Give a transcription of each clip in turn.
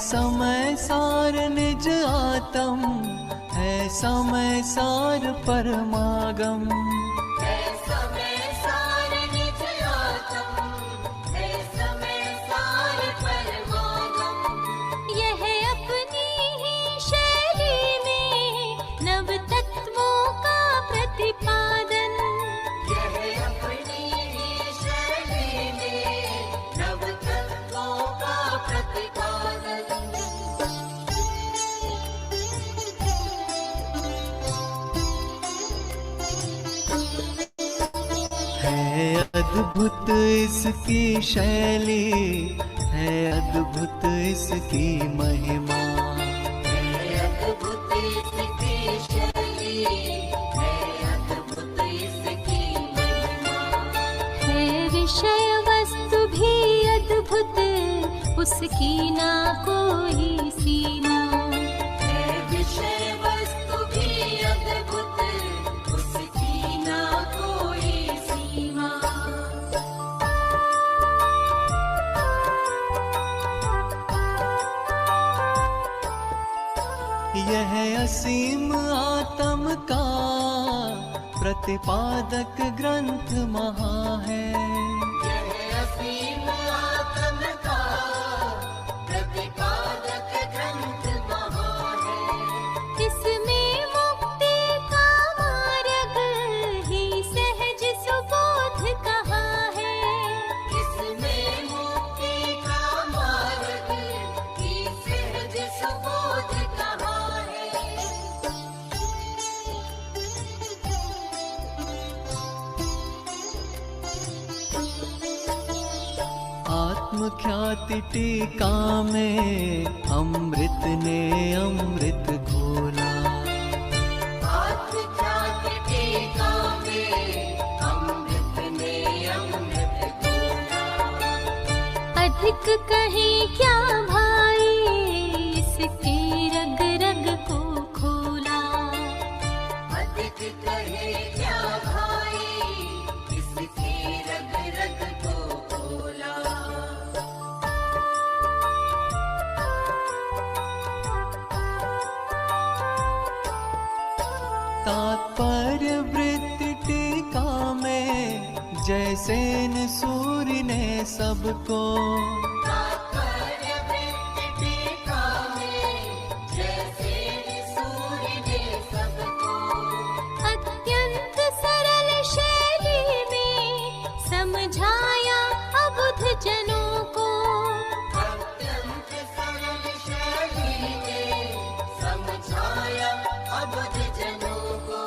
समय सार निज आत्म, है समय सार परमागम। है समय सार निज आत्म, है समय सार परमागम। यह अपनी ही शैली में नव तत्वों का प्रतिपादन। यह अपनी ही शैली में नव तत्वों का प्रतिपादन। है अद्भुत इसकी शैली, है अद्भुत इसकी महिमा। है अद्भुत इसकी शैली, है अद्भुत इसकी महिमा। है विषय वस्तु भी अद्भुत, उसकी ना कोई सीमा। है विषय वस्तु भी अद्भुत, उसकी ना कोई सीमा। यह असीम आत्म का प्रतिपादक ग्रंथ महा है। यह असीम आत्म का प्रतिपादक ग्रंथ महा है। इसमें मुक्ति का मार्ग ही सहज सुबोध कहा है। इसमें मुक्ति का मार्ग ही सहज सुबोध कहा है। आत्म ख्याति टीका में अमृत ने अमृत घोला। आत्मख्याति टीका में अमृत ने अमृत घोला। अधिक कहीं क्या भाई, इसके रग रग को खोला। अधिक कहे क्या भाई, इसके रग रग को खोला। तात्पर्य वृत्ति टीका में जैसे न सूर्य ने सबको। तात्पर्य वृत्ति टीका में जैसे सूर्य ने सबको। अत्यंत सरल शैली में समझाया अबुध जनों को। अत्यंत सरल शैली में समझाया अबुध जनों को।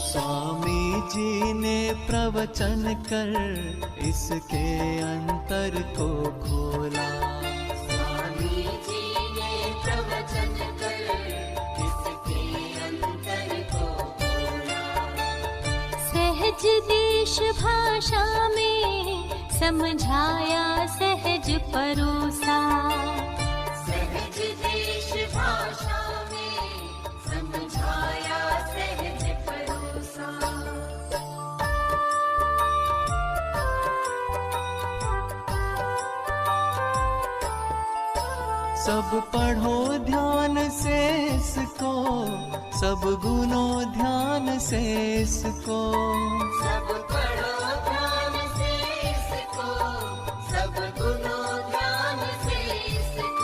स्वामी जी ने प्रवचन कर इसके अंतर को खोला। स्वामी जी ने प्रवचन कर इसके अंतर को खोला। सहज देश भाषा में समझाया सहज परोसा। सहज देश भाषा में समझाया सहज परोसा। सब पढ़ो ध्यान से इसको, सब गुनो ध्यान से इसको। सब पढ़ो ध्यान से इसको, सब गुनो ध्यान से इसको।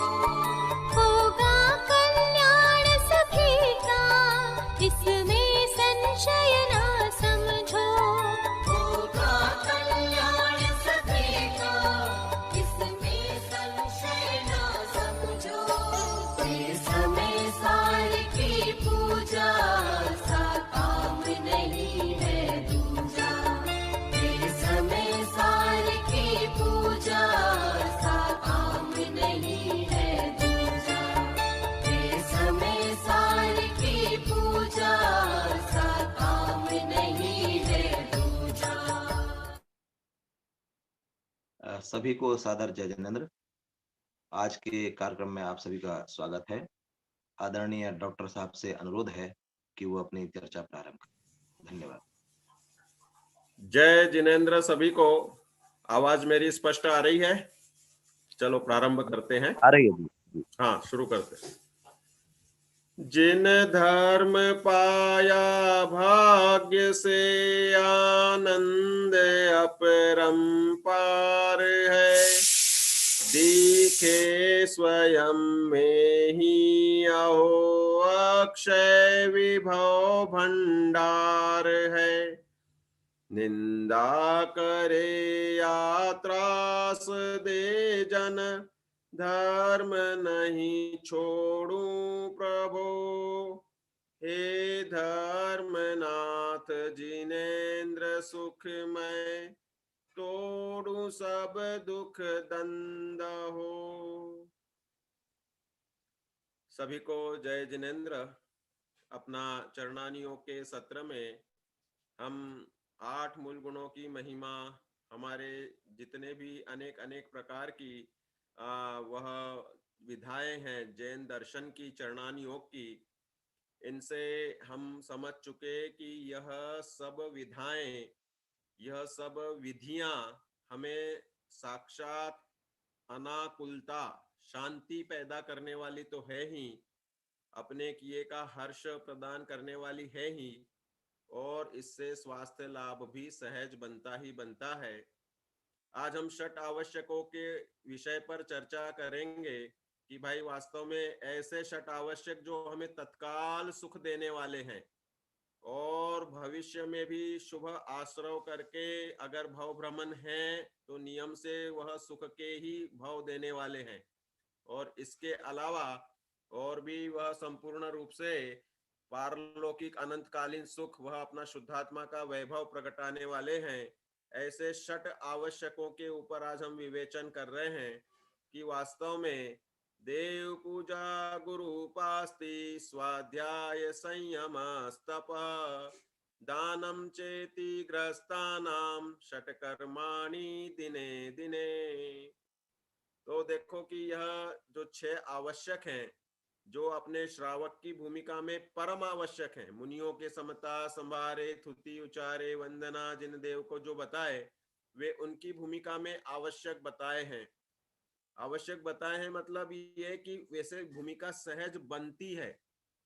होगा कल्याण सभी का, इसमें संशय ना समझो। होगा कल्याण सभी का, इसमें संशय ना समझो। ये समय सार की पूजा सा काम नहीं है दूजा। ये समय सार की पूजा सा काम नहीं है दूजा। ये समय सार की पूजा सा काम नहीं है दूजा। सभी को सादर जय जिनेंद्र। आज के कार्यक्रम में आप सभी का स्वागत है। आदरणीय डॉक्टर साहब से अनुरोध है कि वो अपनी चर्चा प्रारंभ करें। धन्यवाद। जय जिनेन्द्र सभी को। आवाज मेरी स्पष्ट आ रही है? चलो प्रारंभ करते हैं। आ रही है जी। हाँ, शुरू करते हैं। जिन धर्म पाया भाग्य से आनंद अपरंपार है, दिखे स्वयं में ही अहो अक्षय विभव भंडार है। निंदा करे या त्रास दे जन, धर्म नहीं छोड़ूं प्रभो। हे धर्मनाथ जिनेन्द्र सुख मैं, तोड़ूं सब दुख दंड हो। सभी को जय जिनेन्द्र। अपना चरणानियों के सत्र में हम 8 मूल गुणों की महिमा, हमारे जितने भी अनेक अनेक प्रकार की वह विधाएं हैं जैन दर्शन की, चरणान योग की, इनसे हम समझ चुके कि यह सब विधाएं, यह सब विधियां हमें साक्षात अनाकुलता, शांति पैदा करने वाली तो है ही, अपने किए का हर्ष प्रदान करने वाली है ही, और इससे स्वास्थ्य लाभ भी सहज बनता ही बनता है। आज हम षट आवश्यकों के विषय पर चर्चा करेंगे कि भाई वास्तव में ऐसे षट आवश्यक जो हमें तत्काल सुख देने वाले हैं और भविष्य में भी शुभ आश्रय करके अगर भव भ्रमण है तो नियम से वह सुख के ही भव देने वाले हैं, और इसके अलावा और भी वह संपूर्ण रूप से पारलौकिक अनंतकालीन सुख, वह अपना शुद्धात्मा का वैभव प्रकटाने वाले हैं। ऐसे षट आवश्यकों के ऊपर आज हम विवेचन कर रहे हैं कि वास्तव में देव पूजा, गुरु उपास्ति, स्वाध्याय संयम स्तप, दानम चेति ग्रस्तानाम षट कर्माणि दिने दिने। तो देखो कि यह जो 6 आवश्यक हैं, जो अपने श्रावक की भूमिका में परम आवश्यक है, मुनियों के समता संभारे, थुति उचारे, वंदना जिन देव को जो बताए, वे उनकी भूमिका में आवश्यक बताए हैं। आवश्यक बताए हैं मतलब ये कि वैसे भूमिका सहज बनती है,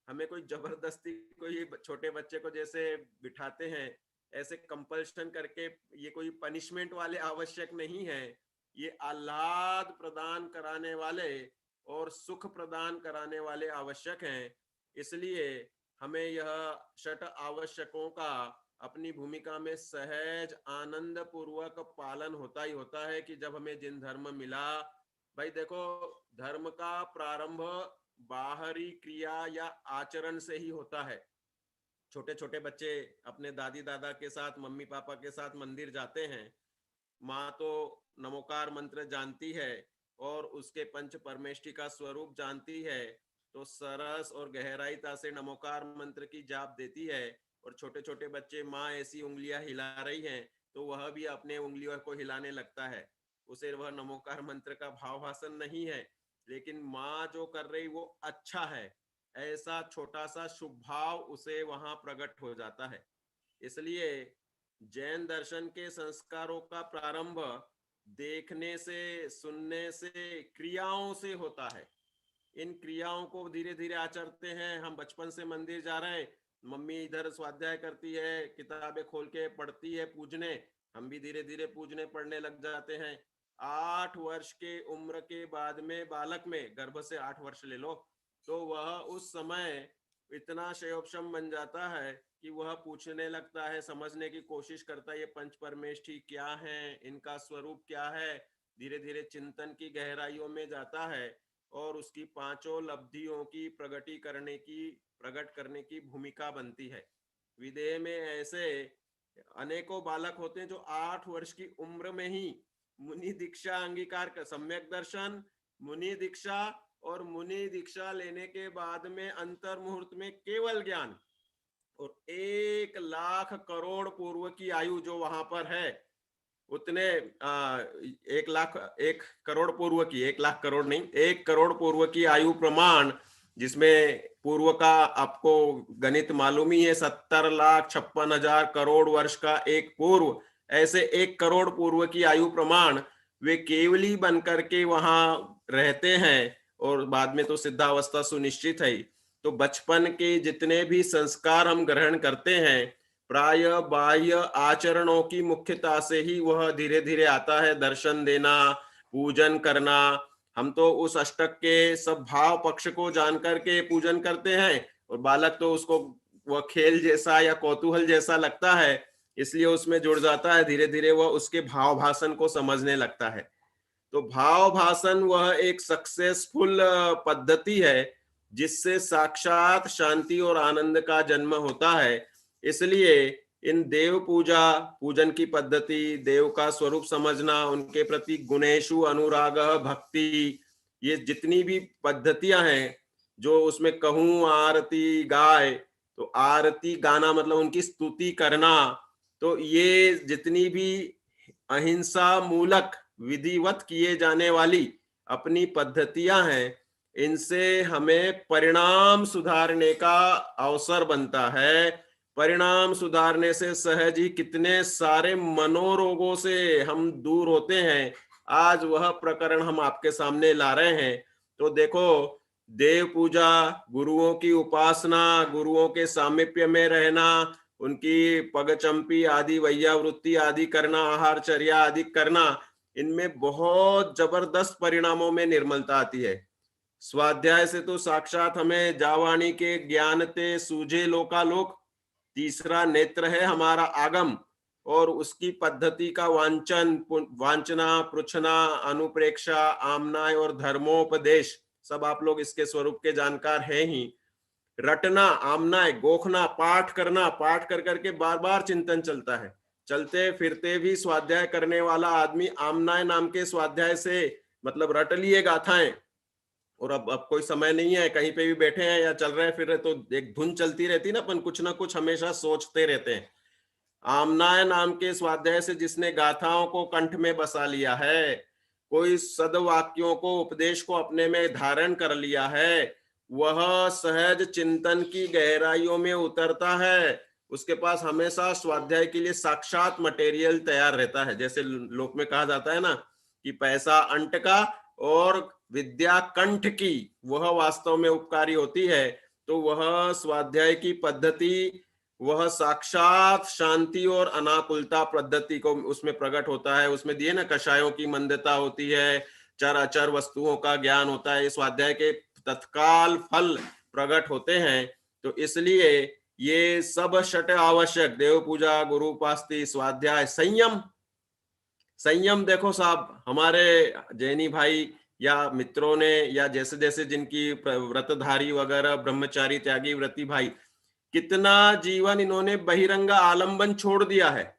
हमें कोई जबरदस्ती, कोई छोटे बच्चे को जैसे बिठाते हैं ऐसे कंपल्शन करके, ये कोई पनिशमेंट वाले आवश्यक नहीं है। ये आह्लाद प्रदान कराने वाले और सुख प्रदान कराने वाले आवश्यक हैं। इसलिए हमें यह षट आवश्यकों का अपनी भूमिका में सहज आनंद पूर्वक पालन होता ही होता है कि जब हमें जिन धर्म मिला, भाई देखो धर्म का प्रारंभ बाहरी क्रिया या आचरण से ही होता है। छोटे छोटे बच्चे अपने दादी दादा के साथ, मम्मी पापा के साथ मंदिर जाते हैं, माँ तो नमोकार मंत्र जानती है और उसके पंच परमेष्ठी का स्वरूप जानती है, तो सरस और गहराईता से नमोकार मंत्र की जाप देती है, और छोटे छोटे बच्चे माँ ऐसी उंगलियां हिला रही हैं तो वह भी अपने उंगलियों को हिलाने लगता है। उसे वह नमोकार मंत्र का भावभाषण नहीं है, लेकिन माँ जो कर रही वो अच्छा है, ऐसा छोटा सा शुभ भाव उसे वहां प्रकट हो जाता है। इसलिए जैन दर्शन के संस्कारों का प्रारंभ देखने से, सुनने से, क्रियाओं से होता है। इन क्रियाओं को धीरे धीरे आचरते हैं। हम बचपन से मंदिर जा रहे हैं, मम्मी इधर स्वाध्याय करती है, किताबें खोल के पढ़ती है पूजने, हम भी धीरे धीरे पूजने पढ़ने लग जाते हैं। 8 वर्ष के उम्र के बाद में बालक में, गर्भ से 8 वर्ष ले लो, तो वह उस समय इतना शयोपशम बन जाता है कि वह पूछने लगता है, समझने की कोशिश करता है ये पंच परमेष्ठी क्या है, इनका स्वरूप क्या है। धीरे धीरे चिंतन की गहराइयों में जाता है और उसकी 5 लब्धियों की प्रकट करने की भूमिका बनती है। विदेह में ऐसे अनेकों बालक होते हैं जो 8 वर्ष की उम्र में ही मुनि दीक्षा अंगीकार कर, सम्यक दर्शन, मुनि दीक्षा, और मुनि दीक्षा लेने के बाद में अंतर मुहूर्त में केवल ज्ञान, और 1 लाख करोड़ पूर्व की आयु जो वहां पर है, उतने 1 लाख 1 करोड़ पूर्व की, 1 लाख करोड़ नहीं, 1 करोड़ पूर्व की आयु प्रमाण जिसमें पूर्व का आपको गणित मालूम ही है, 70,56,000 करोड़ वर्ष का एक पूर्व, ऐसे 1 करोड़ पूर्व की आयु प्रमाण वे केवली बन करके वहां रहते हैं, और बाद में तो सिद्धावस्था सुनिश्चित है। तो बचपन के जितने भी संस्कार हम ग्रहण करते हैं, प्राय बाह्य आचरणों की मुख्यता से ही वह धीरे धीरे आता है। दर्शन देना, पूजन करना, हम तो उस अष्टक के सब भाव पक्ष को जान करके पूजन करते हैं, और बालक तो उसको वह खेल जैसा या कौतूहल जैसा लगता है, इसलिए उसमें जुड़ जाता है। धीरे धीरे वह उसके भाव भाषण को समझने लगता है। तो भाव भाषण वह एक सक्सेसफुल पद्धति है जिससे साक्षात शांति और आनंद का जन्म होता है। इसलिए इन देव पूजा, पूजन की पद्धति, देव का स्वरूप समझना, उनके प्रति गुणेशु अनुराग भक्ति, ये जितनी भी पद्धतियां हैं, जो उसमें कहूं आरती गाय, तो आरती गाना मतलब उनकी स्तुति करना, तो ये जितनी भी अहिंसा मूलक विधिवत किए जाने वाली अपनी पद्धतियां हैं, इनसे हमें परिणाम सुधारने का अवसर बनता है। परिणाम सुधारने से सहज ही कितने सारे मनोरोगों से हम दूर होते हैं। आज वह प्रकरण हम आपके सामने ला रहे हैं। तो देखो, देव पूजा, गुरुओं की उपासना, गुरुओं के सामीप्य में रहना, उनकी पगचंपी आदि वैयावृत्ति आदि करना, आहारचर्या आदि करना, इनमें बहुत जबरदस्त परिणामों में निर्मलता आती है। स्वाध्याय से तो साक्षात हमें जावाणी के ज्ञान ते सूझे लोकालोक, तीसरा नेत्र है हमारा आगम, और उसकी पद्धति का वांचना, पृछना, अनुप्रेक्षा, आमनाय और धर्मोपदेश, सब आप लोग इसके स्वरूप के जानकार हैं ही। रटना, आमनाय, गोखना, पाठ करना, पाठ कर करके बार बार चिंतन चलता है। चलते फिरते भी स्वाध्याय करने वाला आदमी आमनाय नाम के स्वाध्याय से मतलब रट लिए गाथाएं, और अब कोई समय नहीं है, कहीं पे भी बैठे हैं या चल रहे फिर रहे, तो एक धुन चलती रहती ना, अपन कुछ ना कुछ हमेशा सोचते रहते हैं। आमनाय नाम के स्वाध्याय से जिसने गाथाओं को कंठ में बसा लिया है, कोई सदवाक्यों को, उपदेश को अपने में धारण कर लिया है, वह सहज चिंतन की गहराइयों में उतरता है। उसके पास हमेशा स्वाध्याय के लिए साक्षात मटेरियल तैयार रहता है। जैसे लोक में कहा जाता है ना कि पैसा अंट का और विद्या कंठ की, वह वास्तव में उपकारी होती है। तो वह स्वाध्याय की पद्धति, वह साक्षात शांति और अनाकुलता पद्धति को उसमें प्रकट होता है। उसमें दिए ना, कषायों की मंदता होती है, चर अचर वस्तुओं का ज्ञान होता है, स्वाध्याय के तत्काल फल प्रकट होते हैं। तो इसलिए ये सब षट आवश्यक, देव पूजा, गुरु उपासना, स्वाध्याय, संयम। संयम देखो साहब, हमारे जैनी भाई या मित्रों ने, या जैसे जैसे जिनकी व्रतधारी वगैरह ब्रह्मचारी त्यागी व्रती भाई, कितना जीवन इन्होंने बहिरंगा आलंबन छोड़ दिया है।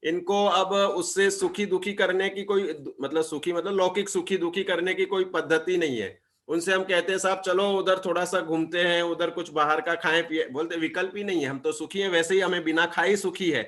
इनको अब उससे सुखी दुखी करने की कोई, मतलब सुखी मतलब लौकिक सुखी दुखी करने की कोई पद्धति नहीं है। उनसे हम कहते हैं साहब चलो उधर थोड़ा सा घूमते हैं, उधर कुछ बाहर का खाएं पिए, बोलते विकल्प ही नहीं है, हम तो सुखी हैं, वैसे ही हमें बिना खाए ही सुखी है।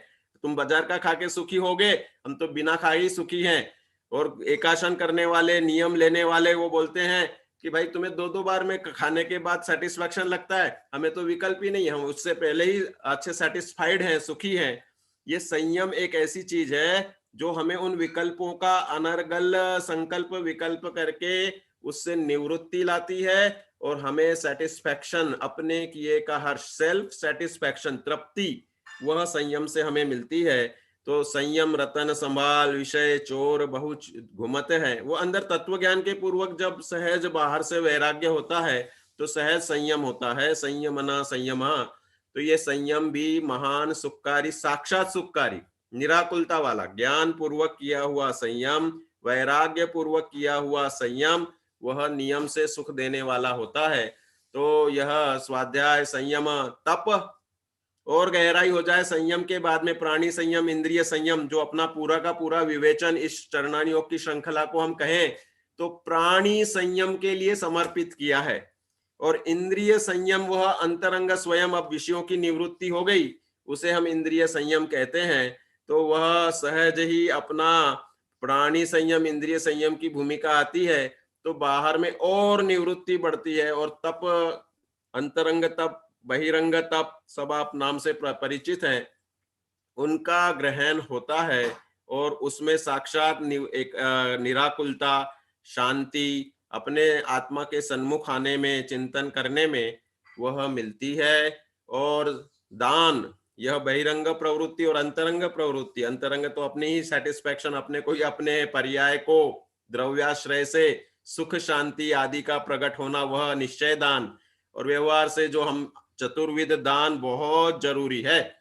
तुम बाजार का खा के सुखी होगे, हम तो बिना खाए ही सुखी हैं। और एकाशन करने वाले, नियम लेने वाले, वो बोलते हैं कि भाई तुम्हें दो दो बार में खाने के बाद सेटिस्फैक्शन लगता है, हमें तो विकल्प ही नहीं है, हम उससे पहले ही अच्छे सेटिस्फाइड हैं, सुखी हैं। ये संयम एक ऐसी चीज है जो हमें उन विकल्पों का अनर्गल संकल्प विकल्प करके उससे निवृत्ति लाती है, और हमें सेटिस्फैक्शन, अपने किए का हर्ष, सेल्फ सेटिस्फैक्शन, तृप्ति, वह संयम से हमें मिलती है। तो संयम रतन संभाल, विषय चोर बहु घुमते हैं। वो अंदर तत्व ज्ञान के पूर्वक जब सहज बाहर से वैराग्य होता है तो सहज संयम होता है। संयमना संयमा, तो ये संयम भी महान सुखकारी, साक्षात सुखकारी, निराकुलता वाला, ज्ञान पूर्वक किया हुआ संयम, वैराग्य पूर्वक किया हुआ संयम, वह नियम से सुख देने वाला होता है। तो यह स्वाध्याय, संयम, तप, और गहराई हो जाए संयम के बाद में प्राणी संयम, इंद्रिय संयम, जो अपना पूरा का पूरा विवेचन इस चरणानी योग की श्रृंखला को हम कहें तो प्राणी संयम के लिए समर्पित किया है। और इंद्रिय संयम वह अंतरंग स्वयं, अब विषयों की निवृत्ति हो गई, उसे हम इंद्रिय संयम कहते हैं। तो वह सहज ही अपना प्राणी संयम, इंद्रिय संयम की भूमिका आती है। तो बाहर में और निवृत्ति बढ़ती है, और तप, अंतरंग तप, बहिरंग तप, सब आप नाम से परिचित हैं, उनका ग्रहण होता है। और उसमें साक्षात एक निराकुलता, शांति, अपने आत्मा के सन्मुख आने में, चिंतन करने में वह मिलती है। और दान, यह बहिरंग प्रवृत्ति और अंतरंग प्रवृत्ति, अंतरंग तो अपनी ही सेटिस्फेक्शन, अपने को ही, अपने पर्याय को, द्रव्याश्रय से सुख शांति आदि का प्रकट होना, वह निश्चय दान। और व्यवहार से जो हम चतुर्विध दान बहुत जरूरी है।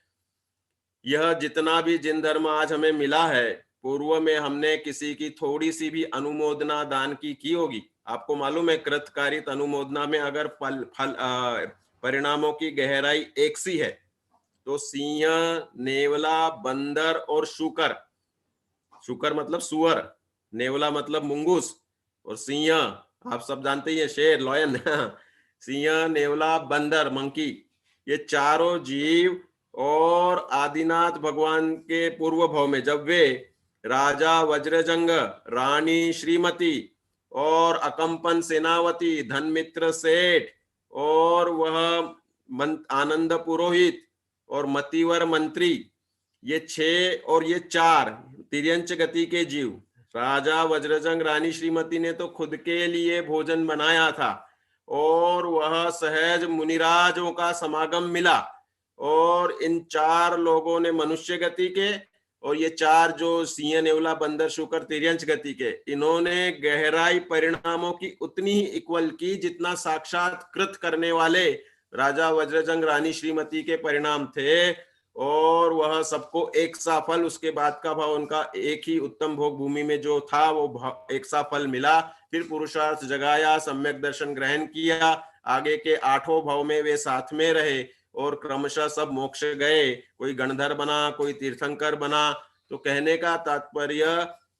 यह जितना भी जिन धर्म आज हमें मिला है, पूर्व में हमने किसी की थोड़ी सी भी अनुमोदना दान की होगी। आपको मालूम है, कृतकारित अनुमोदना में अगर परिणामों की गहराई एक सी है, तो सिंह, नेवला, बंदर और शुकर, शुकर मतलब सुअर, नेवला मतलब मुंगूस, और सिंह आप सब जानते ही हैं, शेर, लॉयन। सिंह, नेवला, बंदर, मंकी, ये चारों जीव और आदिनाथ भगवान के पूर्व भाव में जब वे राजा वज्रजंग, रानी श्रीमती और अकंपन सेनावती, धनमित्र सेठ और वह आनंद पुरोहित और मतिवर मंत्री, ये 6 और ये 4 तिर्यंच गति के जीव, राजा वज्रजंग, रानी श्रीमती ने तो खुद के लिए भोजन बनाया था, और वह सहज मुनिराजों का समागम मिला। और इन 4 लोगों ने मनुष्य गति के, और ये 4 जो सिंह, नेवला, बंदर, शुकर तिर्यंच गति के, इन्होंने गहराई परिणामों की उतनी ही इक्वल की जितना साक्षात कृत करने वाले राजा वज्रजंग, रानी श्रीमती के परिणाम थे। और वह सबको एक सा फल, उसके बाद का भाव उनका एक ही उत्तम भोग भूमि में जो था वो एक सा फल मिला। फिर पुरुषार्थ जगाया, सम्यक दर्शन ग्रहण किया, आगे के 8 भाव में वे साथ में रहे और क्रमशः सब मोक्ष गए। कोई गणधर बना, कोई तीर्थंकर बना। तो कहने का तात्पर्य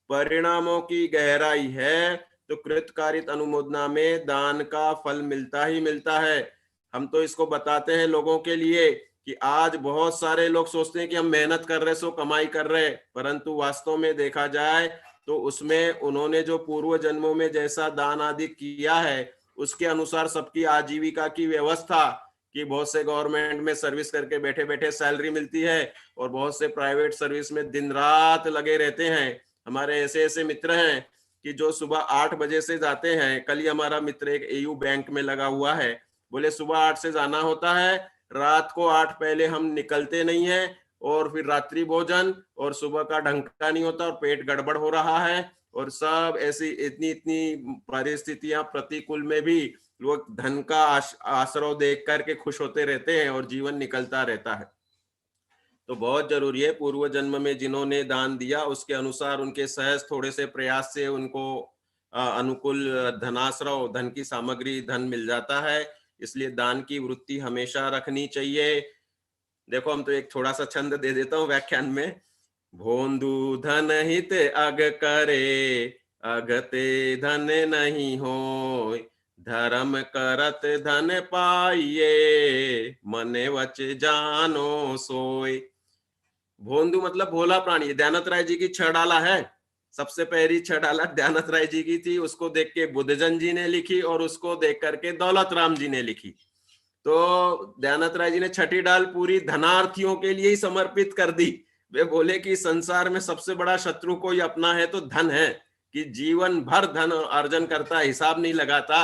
परिणामों की गहराई है तो कृतकारित अनुमोदना में दान का फल मिलता ही मिलता है। हम तो इसको बताते हैं लोगों के लिए कि आज बहुत सारे लोग सोचते हैं कि हम मेहनत कर रहे सो कमाई कर रहे, परंतु वास्तव में देखा जाए तो उसमें उन्होंने जो पूर्व जन्मों में जैसा दान आदि किया है उसके अनुसार सबकी आजीविका की व्यवस्था, कि बहुत से गवर्नमेंट में सर्विस करके बैठे बैठे सैलरी मिलती है और बहुत से प्राइवेट सर्विस में दिन रात लगे रहते हैं। हमारे ऐसे ऐसे मित्र हैं कि जो सुबह 8 बजे से जाते हैं। कल ही हमारा मित्र एक एयू बैंक में लगा हुआ है, बोले सुबह 8 से जाना होता है, रात को 8 पहले हम निकलते नहीं है, और फिर रात्रि भोजन और सुबह का ढंग का नहीं होता और पेट गड़बड़ हो रहा है। और सब ऐसी इतनी इतनी परिस्थितियां प्रतिकूल में भी लोग धन का आश्रय देख करके खुश होते रहते हैं और जीवन निकलता रहता है। तो बहुत जरूरी है पूर्व जन्म में जिन्होंने दान दिया उसके अनुसार उनके सहज थोड़े से प्रयास से उनको अनुकूल धनाश्रय, धन की सामग्री, धन मिल जाता है। इसलिए दान की वृत्ति हमेशा रखनी चाहिए। देखो हम तो एक थोड़ा सा छंद दे देता हूँ व्याख्यान में। भोंदू धन हित अग करे, अगते धन नहीं होय, धर्म करत धन पाइये, मने वच जानो सोय। भोंदू मतलब भोला प्राणी। दयानंद राय जी की 6 डाला है, सबसे पहली 6 डाला दयानंद राय जी की थी, उसको देख के बुद्धजन जी ने लिखी और उसको देख करके दौलत राम जी ने लिखी। तो दयानंद राय जी ने 6ठी डाल पूरी धनार्थियों के लिए ही समर्पित कर दी। वे बोले कि संसार में सबसे बड़ा शत्रु कोई अपना है तो धन है, कि जीवन भर धन अर्जन करता, हिसाब नहीं लगाता।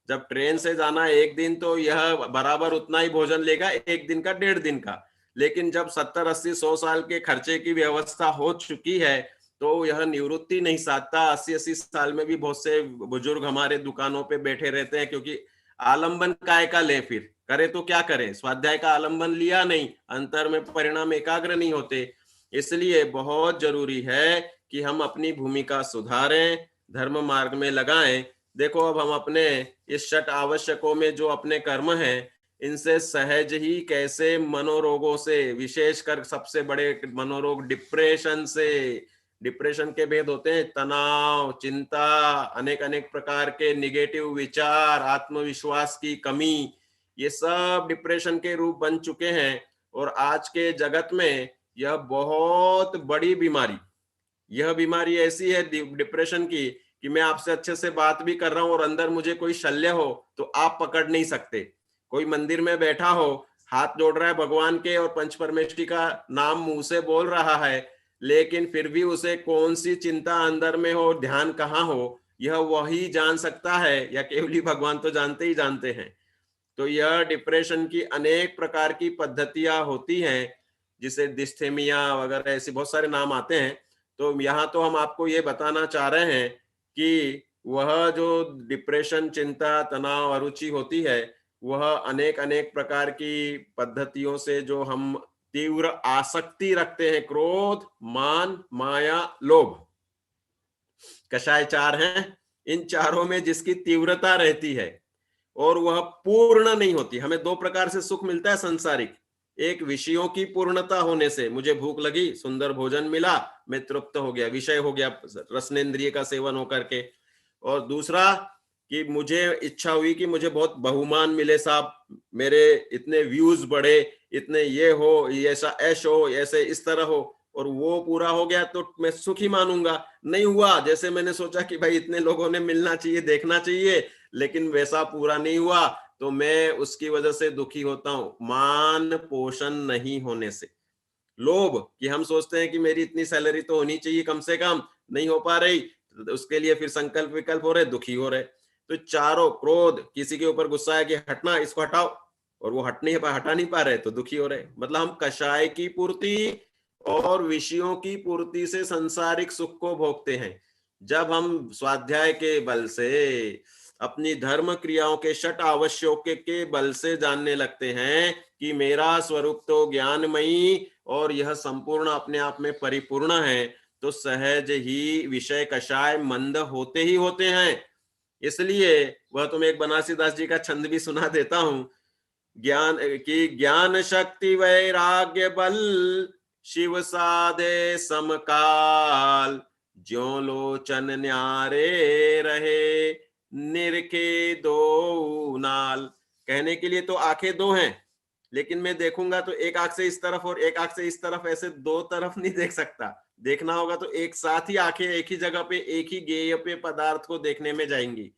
जब ट्रेन से जाना एक दिन तो यह बराबर उतना ही भोजन लेगा, एक दिन का 1.5 दिन का। लेकिन जब 70, 80, 100 साल के खर्चे की व्यवस्था हो चुकी है तो यह निवृत्ति नहीं साधता। 80, 80 साल में भी बहुत से बुजुर्ग हमारे दुकानों पे बैठे रहते हैं, क्योंकि आलंबन काय का ले, फिर करे तो क्या करें, स्वाध्याय का आलंबन लिया नहीं, अंतर में परिणाम एकाग्र नहीं होते। इसलिए बहुत जरूरी है कि हम अपनी भूमिका सुधारें, धर्म मार्ग में लगाएं। देखो अब हम अपने इस 6 आवश्यकों में जो अपने कर्म हैं इनसे सहज ही कैसे मनोरोगों से, विशेषकर सबसे बड़े मनोरोग डिप्रेशन से, डिप्रेशन के भेद होते हैं तनाव, चिंता, अनेक अनेक प्रकार के निगेटिव विचार, आत्मविश्वास की कमी, ये सब डिप्रेशन के रूप बन चुके हैं। और आज के जगत में यह बहुत बड़ी बीमारी, यह बीमारी ऐसी है डिप्रेशन की कि मैं आपसे अच्छे से बात भी कर रहा हूं और अंदर मुझे कोई शल्य हो तो आप पकड़ नहीं सकते। कोई मंदिर में बैठा हो, हाथ जोड़ रहा है भगवान के और पंच परमेष्ठी का नाम मुंह से बोल रहा है, लेकिन फिर भी उसे कौन सी चिंता अंदर में हो, ध्यान कहाँ हो, यह वही जान सकता है, या केवली भगवान तो जानते ही जानते हैं। तो यह डिप्रेशन की अनेक प्रकार की पद्धतियां होती हैं, जिसे डिस्थेमिया वगैरह ऐसे बहुत सारे नाम आते हैं। तो यहाँ तो हम आपको ये बताना चाह रहे हैं कि वह जो डिप्रेशन, चिंता, तनाव, अरुचि होती है, वह अनेक अनेक प्रकार की पद्धतियों से, जो हम तीव्र आसक्ति रखते हैं, क्रोध, मान, माया, लोभ, कषाय चार हैं, इन चारों में जिसकी तीव्रता रहती है और वह पूर्ण नहीं होती। हमें दो प्रकार से सुख मिलता है संसारिक। एक विषयों की पूर्णता होने से, मुझे भूख लगी, सुंदर भोजन मिला, मैं तृप्त हो गया, विषय हो गया रसनेन्द्रिय का सेवन होकर के। और दूसरा कि मुझे इच्छा हुई कि मुझे बहुत बहुमान मिले, साहब मेरे इतने व्यूज बढ़े, इतने ये हो, ऐसा ऐश हो, ऐसे इस तरह हो, और वो पूरा हो गया तो मैं सुखी मानूंगा। नहीं हुआ जैसे मैंने सोचा कि भाई इतने लोगों ने मिलना चाहिए, देखना चाहिए, लेकिन वैसा पूरा नहीं हुआ, तो मैं उसकी वजह से दुखी होता हूं, मान पोषण नहीं होने से। लोभ, कि हम सोचते हैं कि मेरी इतनी सैलरी तो होनी चाहिए कम से कम, नहीं हो पा रही, तो उसके लिए फिर संकल्प विकल्प हो रहे, दुखी हो रहे। तो चारों, क्रोध, किसी के ऊपर गुस्सा है कि हटना, इसको हटाओ, और वो हटा नहीं पा रहे तो दुखी हो रहे। मतलब हम कषाय की पूर्ति और विषयों की पूर्ति से सांसारिक सुख को भोगते हैं। जब हम स्वाध्याय के बल से, अपनी धर्म क्रियाओं के षट आवश्यों के बल से जानने लगते हैं कि मेरा स्वरूप तो ज्ञानमयी और यह संपूर्ण अपने आप में परिपूर्ण है, तो सहज ही विषय कषाय मंद होते ही होते हैं। इसलिए वह तुम्हें एक बनारसीदास जी का छंद भी सुना देता हूं, ज्ञान शक्ति वैराग्य बल शिव साधे समकाल, ज्यों लोचन न्यारे रहे निरखे दो नाल। कहने के लिए तो आंखें दो हैं, लेकिन मैं देखूंगा तो एक आंख से इस तरफ और एक आंख से इस तरफ, ऐसे दो तरफ नहीं देख सकता। देखना होगा तो एक साथ ही आंखें एक ही जगह पे, एक ही गेय पे पदार्थ को देखने में जाएंगी,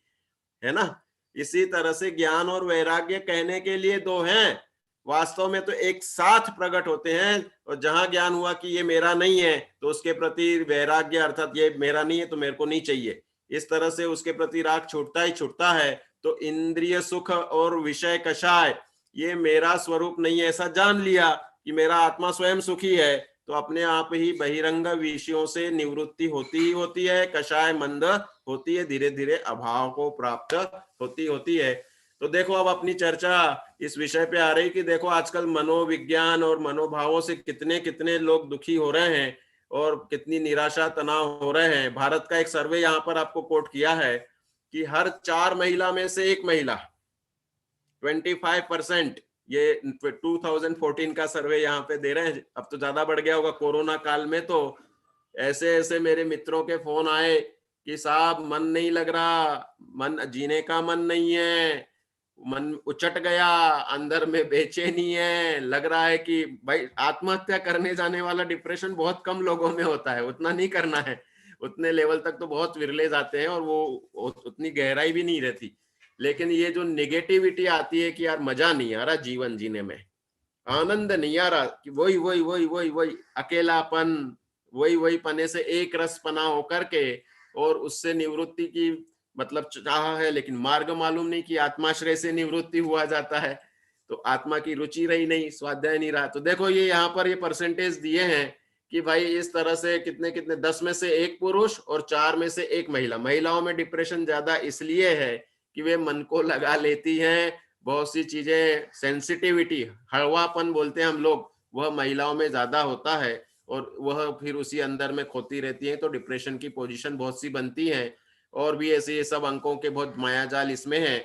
है ना। इसी तरह से ज्ञान और वैराग्य कहने के लिए दो हैं, वास्तव में तो एक साथ प्रकट होते हैं। और जहां ज्ञान हुआ कि ये मेरा नहीं है, तो उसके प्रति वैराग्य, अर्थात ये मेरा नहीं है तो मेरे को नहीं चाहिए, इस तरह से उसके प्रति राग छूटता ही छूटता है। तो इंद्रिय सुख और विषय कषाय, ये मेरा स्वरूप नहीं है, ऐसा जान लिया कि मेरा आत्मा स्वयं सुखी है, तो अपने आप ही बहिरंग विषयों से निवृत्ति होती ही होती है, कषाय मंद होती है, धीरे धीरे अभाव को प्राप्त होती है। तो देखो अब अपनी चर्चा इस विषय पे आ रही कि देखो आजकल मनोविज्ञान और मनोभावों से कितने कितने लोग दुखी हो रहे हैं और कितनी निराशा, तनाव हो रहे हैं। भारत का एक सर्वे यहाँ पर आपको कोट किया है कि हर 4 महिला में से एक महिला, 25%, ये 2014 का सर्वे यहाँ पे दे रहे हैं, अब तो ज्यादा बढ़ गया होगा कोरोना काल में। तो ऐसे ऐसे मेरे मित्रों के फोन आए कि साहब मन नहीं लग रहा, मन जीने का मन नहीं है, मन उचट गया, अंदर में बेचैनी है, लग रहा है कि भाई आत्महत्या करने जाने वाला डिप्रेशन बहुत कम लोगों में होता है, उतना नहीं करना है, उतने लेवल तक तो बहुत विरले जाते हैं और वो उतनी गहराई भी नहीं रहती। लेकिन ये जो नेगेटिविटी आती है कि यार मजा नहीं आ रहा जीवन जीने में, आनंद नहीं आ रहा, कि वही वही वही वही वही अकेलापन, वही पने से एक रस पना होकर के, और उससे निवृत्ति की मतलब चाह है, लेकिन मार्ग मालूम नहीं कि आत्माश्रय से निवृत्ति हुआ जाता है, तो आत्मा की रुचि रही नहीं, स्वाध्याय नहीं रहा। तो देखो ये यहाँ पर ये परसेंटेज दिए हैं कि भाई इस तरह से कितने कितने 10 में से 1 पुरुष और 4 में से 1 महिला। महिलाओं में डिप्रेशन ज्यादा इसलिए है कि वे मन को लगा लेती हैं, बहुत सी चीजें, सेंसिटिविटी, हड़वापन बोलते हैं हम लोग, वह महिलाओं में ज्यादा होता है और वह फिर उसी अंदर में खोती रहती है, तो डिप्रेशन की पोजीशन बहुत सी बनती है। और भी ऐसे ये सब अंकों के बहुत मायाजाल इसमें है।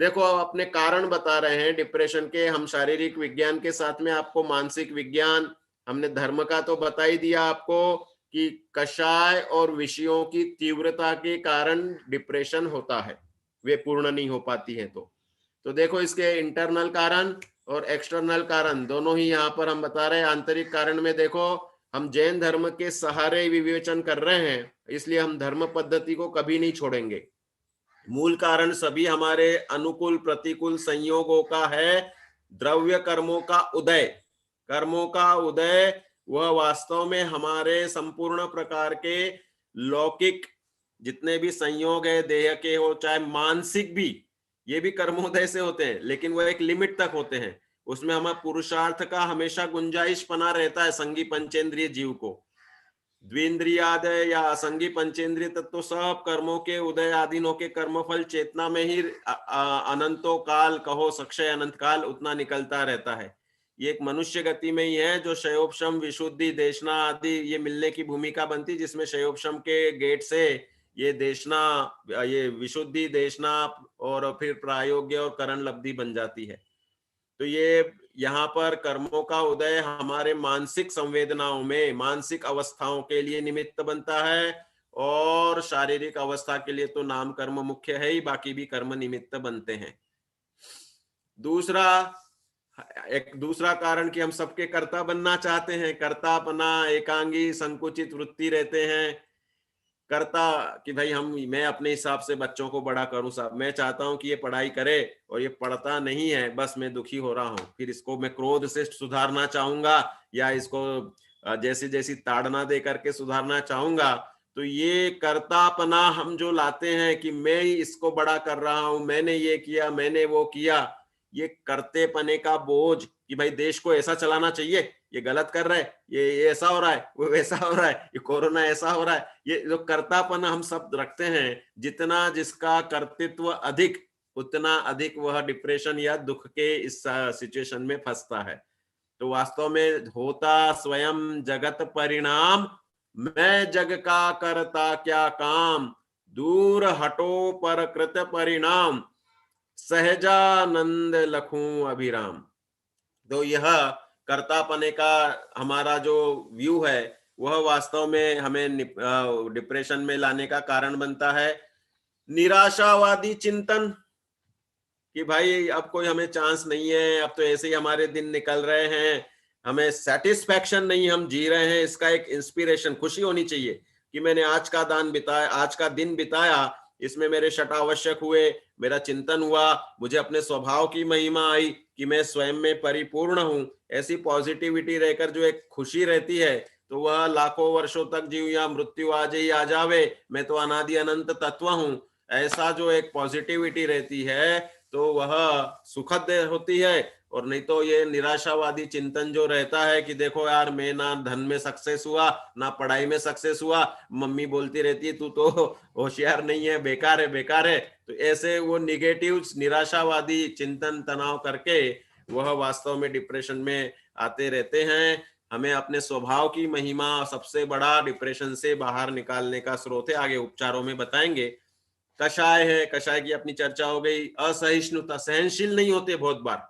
देखो अपने कारण बता रहे हैं डिप्रेशन के हम, शारीरिक विज्ञान के साथ में आपको मानसिक विज्ञान, हमने धर्म का तो बता ही दिया आपको कि कषाय और विषयों की तीव्रता के कारण डिप्रेशन होता है, वे पूर्ण नहीं हो पाती हैं। तो देखो इसके इंटरनल कारण और एक्सटर्नल कारण दोनों ही यहाँ पर हम बता रहे हैं। आंतरिक कारण में देखो हम जैन धर्म के सहारे विवेचन कर रहे हैं, इसलिए हम धर्म पद्धति को कभी नहीं छोड़ेंगे। मूल कारण सभी हमारे अनुकूल प्रतिकूल संयोगों का है द्रव्य कर्मों का उदय। कर्मों का उदय वह वास्तव में हमारे संपूर्ण प्रकार के लौकिक जितने भी संयोग है, देह के हो चाहे मानसिक भी, ये भी कर्मोदय से होते हैं, लेकिन वह एक लिमिट तक होते हैं। उसमें हमारा पुरुषार्थ का हमेशा गुंजाइश पना रहता है। संगी पंचेंद्रिय जीव को द्विंद्रियादय या असंगी पंचेंद्रिय तत्व तो सब कर्मों के उदय आदिनों के कर्मफल चेतना में ही अनंतो काल कहो सक्षय अनंत काल उतना निकलता रहता है। ये एक मनुष्य गति में ही है जो शयोपशम विशुद्धि देशना आदि ये मिलने की भूमिका बनती, जिसमें शयोपशम के गेट से ये देशना, ये विशुद्धि देशना और फिर प्रायोग्य और करण लब्धि बन जाती है। तो ये यहाँ पर कर्मों का उदय हमारे मानसिक संवेदनाओं में, मानसिक अवस्थाओं के लिए निमित्त बनता है, और शारीरिक अवस्था के लिए तो नाम कर्म मुख्य है ही, बाकी भी कर्म निमित्त बनते हैं। एक दूसरा कारण कि हम सबके कर्ता बनना चाहते हैं। कर्तापना, एकांगी, संकुचित वृत्ति रहते हैं। करता कि भाई मैं अपने हिसाब से बच्चों को बड़ा करूं साहब, मैं चाहता हूं कि ये पढ़ाई करे और ये पढ़ता नहीं है, बस मैं दुखी हो रहा हूं, फिर इसको मैं क्रोध से सुधारना चाहूंगा या इसको जैसी जैसी ताड़ना दे करके सुधारना चाहूंगा। तो ये कर्तापना हम जो लाते हैं कि मैं ही इसको बड़ा कर रहा हूं, मैंने ये किया, मैंने वो किया, ये करते पने का बोझ कि भाई देश को ऐसा चलाना चाहिए, ये गलत कर रहा है, ये ऐसा हो रहा है, वो वैसा हो रहा है, ये कोरोना ऐसा हो रहा है, ये जो कर्तापन हम सब रखते हैं, जितना जिसका कर्तृत्व अधिक उतना अधिक वह डिप्रेशन या दुख के इस सिचुएशन में फंसता है। तो वास्तव में होता स्वयं जगत परिणाम, मैं जग का करता क्या काम, दूर हटो पर कृत परिणाम, सहजानंद लखूं अभिराम। तो यह कर्तापने का हमारा जो व्यू है वह वास्तव में हमें डिप्रेशन में लाने का कारण बनता है। निराशावादी चिंतन कि भाई अब कोई हमें चांस नहीं है, अब तो ऐसे ही हमारे दिन निकल रहे हैं, हमें सेटिस्फैक्शन नहीं, हम जी रहे हैं, इसका एक इंस्पिरेशन, खुशी होनी चाहिए कि मैंने आज का दिन बिताया, इसमें मेरे शट आवश्यक हुए, मेरा चिंतन हुआ, मुझे अपने स्वभाव की महिमा आई कि मैं स्वयं में परिपूर्ण हूं। ऐसी पॉजिटिविटी रहकर जो एक खुशी रहती है, तो वह लाखों वर्षों तक जीव या मृत्यु आज ही आ जावे, मैं तो अनादि अनंत तत्व हूं, ऐसा जो एक पॉजिटिविटी रहती है तो वह सुखद होती है। और नहीं तो ये निराशावादी चिंतन जो रहता है कि देखो यार, मैं ना धन में सक्सेस हुआ, ना पढ़ाई में सक्सेस हुआ, मम्मी बोलती रहती है तू तो होशियार नहीं है, बेकार है बेकार है, तो ऐसे वो निगेटिव निराशावादी चिंतन तनाव करके वह वास्तव में डिप्रेशन में आते रहते हैं। हमें अपने स्वभाव की महिमा सबसे बड़ा डिप्रेशन से बाहर निकालने का स्रोत है, आगे उपचारों में बताएंगे। कषाय है, कषाय की अपनी चर्चा हो गई। असहिष्णुता, सहनशील नहीं होते बहुत बार,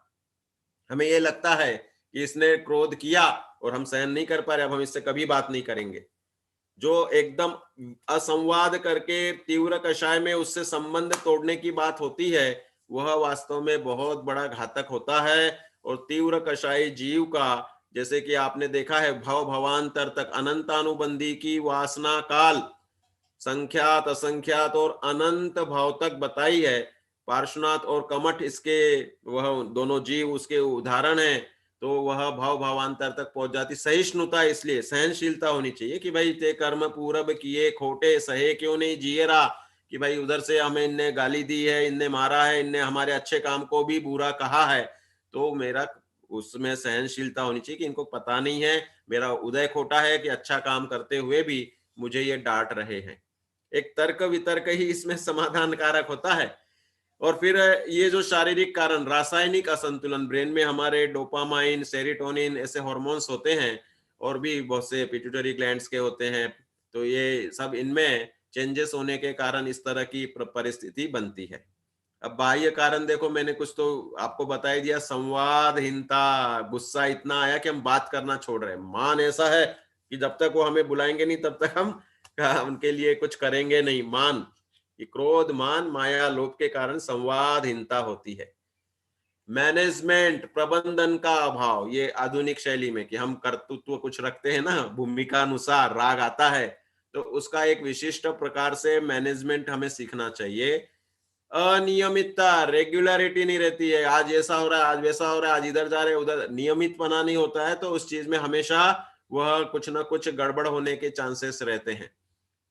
हमें ये लगता है कि इसने क्रोध किया और हम सहन नहीं कर पा रहे, अब हम इससे कभी बात नहीं करेंगे। जो एकदम असंवाद करके तीव्र कषाय में उससे संबंध तोड़ने की बात होती है, वह वास्तव में बहुत बड़ा घातक होता है। और तीव्र कषाई जीव का, जैसे कि आपने देखा है, भव भवांतर तक अनंतानुबंधी की वासना काल संख्यात असंख्यात और अनंत भाव तक बताई है। पार्श्वनाथ और कमठ इसके वह दोनों जीव उसके उदाहरण हैं। तो वह भाव भावांतर तक पहुंच जाती। सहिष्णुता, इसलिए सहनशीलता होनी चाहिए कि भाई ते कर्म पूरब किए खोटे, सहे क्यों नहीं जिए रहा, कि भाई उधर से हमें इनने गाली दी है, इनने मारा है, इनने हमारे अच्छे काम को भी बुरा कहा है, तो मेरा उसमें सहनशीलता होनी चाहिए कि इनको पता नहीं है मेरा उदय खोटा है कि अच्छा काम करते हुए भी मुझे ये डांट रहे हैं। एक तर्क वितर्क ही इसमें समाधान कारक होता है। और फिर ये जो शारीरिक कारण, रासायनिक असंतुलन, ब्रेन में हमारे डोपामाइन, सेरोटोनिन ऐसे हार्मोन्स होते हैं, और भी बहुत से पिट्यूटरी ग्लैंड्स के होते हैं, तो ये सब इनमें चेंजेस होने के कारण इस तरह की परिस्थिति बनती है। अब बाह्य कारण देखो, मैंने कुछ तो आपको बता ही दिया। संवादहीनता, गुस्सा इतना आया कि हम बात करना छोड़ रहे हैं। मान ऐसा है कि जब तक वो हमें बुलाएंगे नहीं तब तक हम उनके लिए कुछ करेंगे नहीं। मान, ये क्रोध मान माया लोभ के कारण संवादहीनता होती है। मैनेजमेंट, प्रबंधन का अभाव, ये आधुनिक शैली में कि हम कर्तृत्व कुछ रखते हैं ना, भूमिका अनुसार राग आता है, तो उसका एक विशिष्ट प्रकार से मैनेजमेंट हमें सीखना चाहिए। अनियमितता, रेगुलरिटी नहीं रहती है, आज ऐसा हो रहा है, आज वैसा हो रहा है, आज इधर जा रहे हैं, उधर नियमित बना नहीं होता है, तो उस चीज में हमेशा वह कुछ ना कुछ गड़बड़ होने के चांसेस रहते हैं।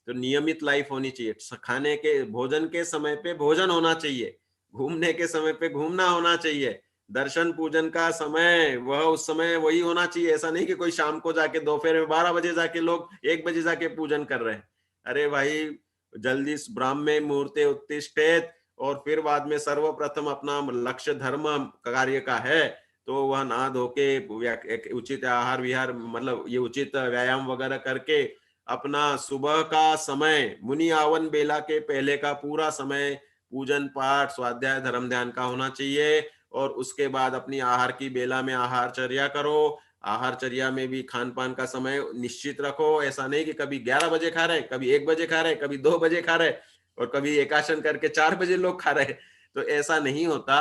तो नियमित लाइफ होनी चाहिए, खाने के भोजन के समय पे भोजन होना चाहिए, घूमने के समय पे घूमना होना चाहिए, दर्शन पूजन का समय वह उस समय वही होना चाहिए। ऐसा नहीं कि कोई शाम को जाके दोपहर में 12 बजे जाके लोग 1 बजे जाके पूजन कर रहे हैं। अरे भाई, जल्दी ब्राह्मे मुहूर्ते उत्तिष्ठेत, और फिर बाद में सर्वप्रथम अपना लक्ष्य धर्म कार्य का है, तो वह नहा धो के उचित आहार विहार, मतलब ये उचित व्यायाम वगैरह करके अपना सुबह का समय, मुनि आवन बेला के पहले का पूरा समय पूजन पाठ स्वाध्याय धर्म ध्यान का होना चाहिए। और उसके बाद अपनी आहार की बेला में आहार चर्या करो। आहार चर्या में भी खान पान का समय निश्चित रखो। ऐसा नहीं कि कभी 11 बजे खा रहे, कभी 1 बजे खा रहे, कभी 2 बजे खा रहे, और कभी एकाशन करके 4 बजे लोग खा रहे। तो ऐसा नहीं होता।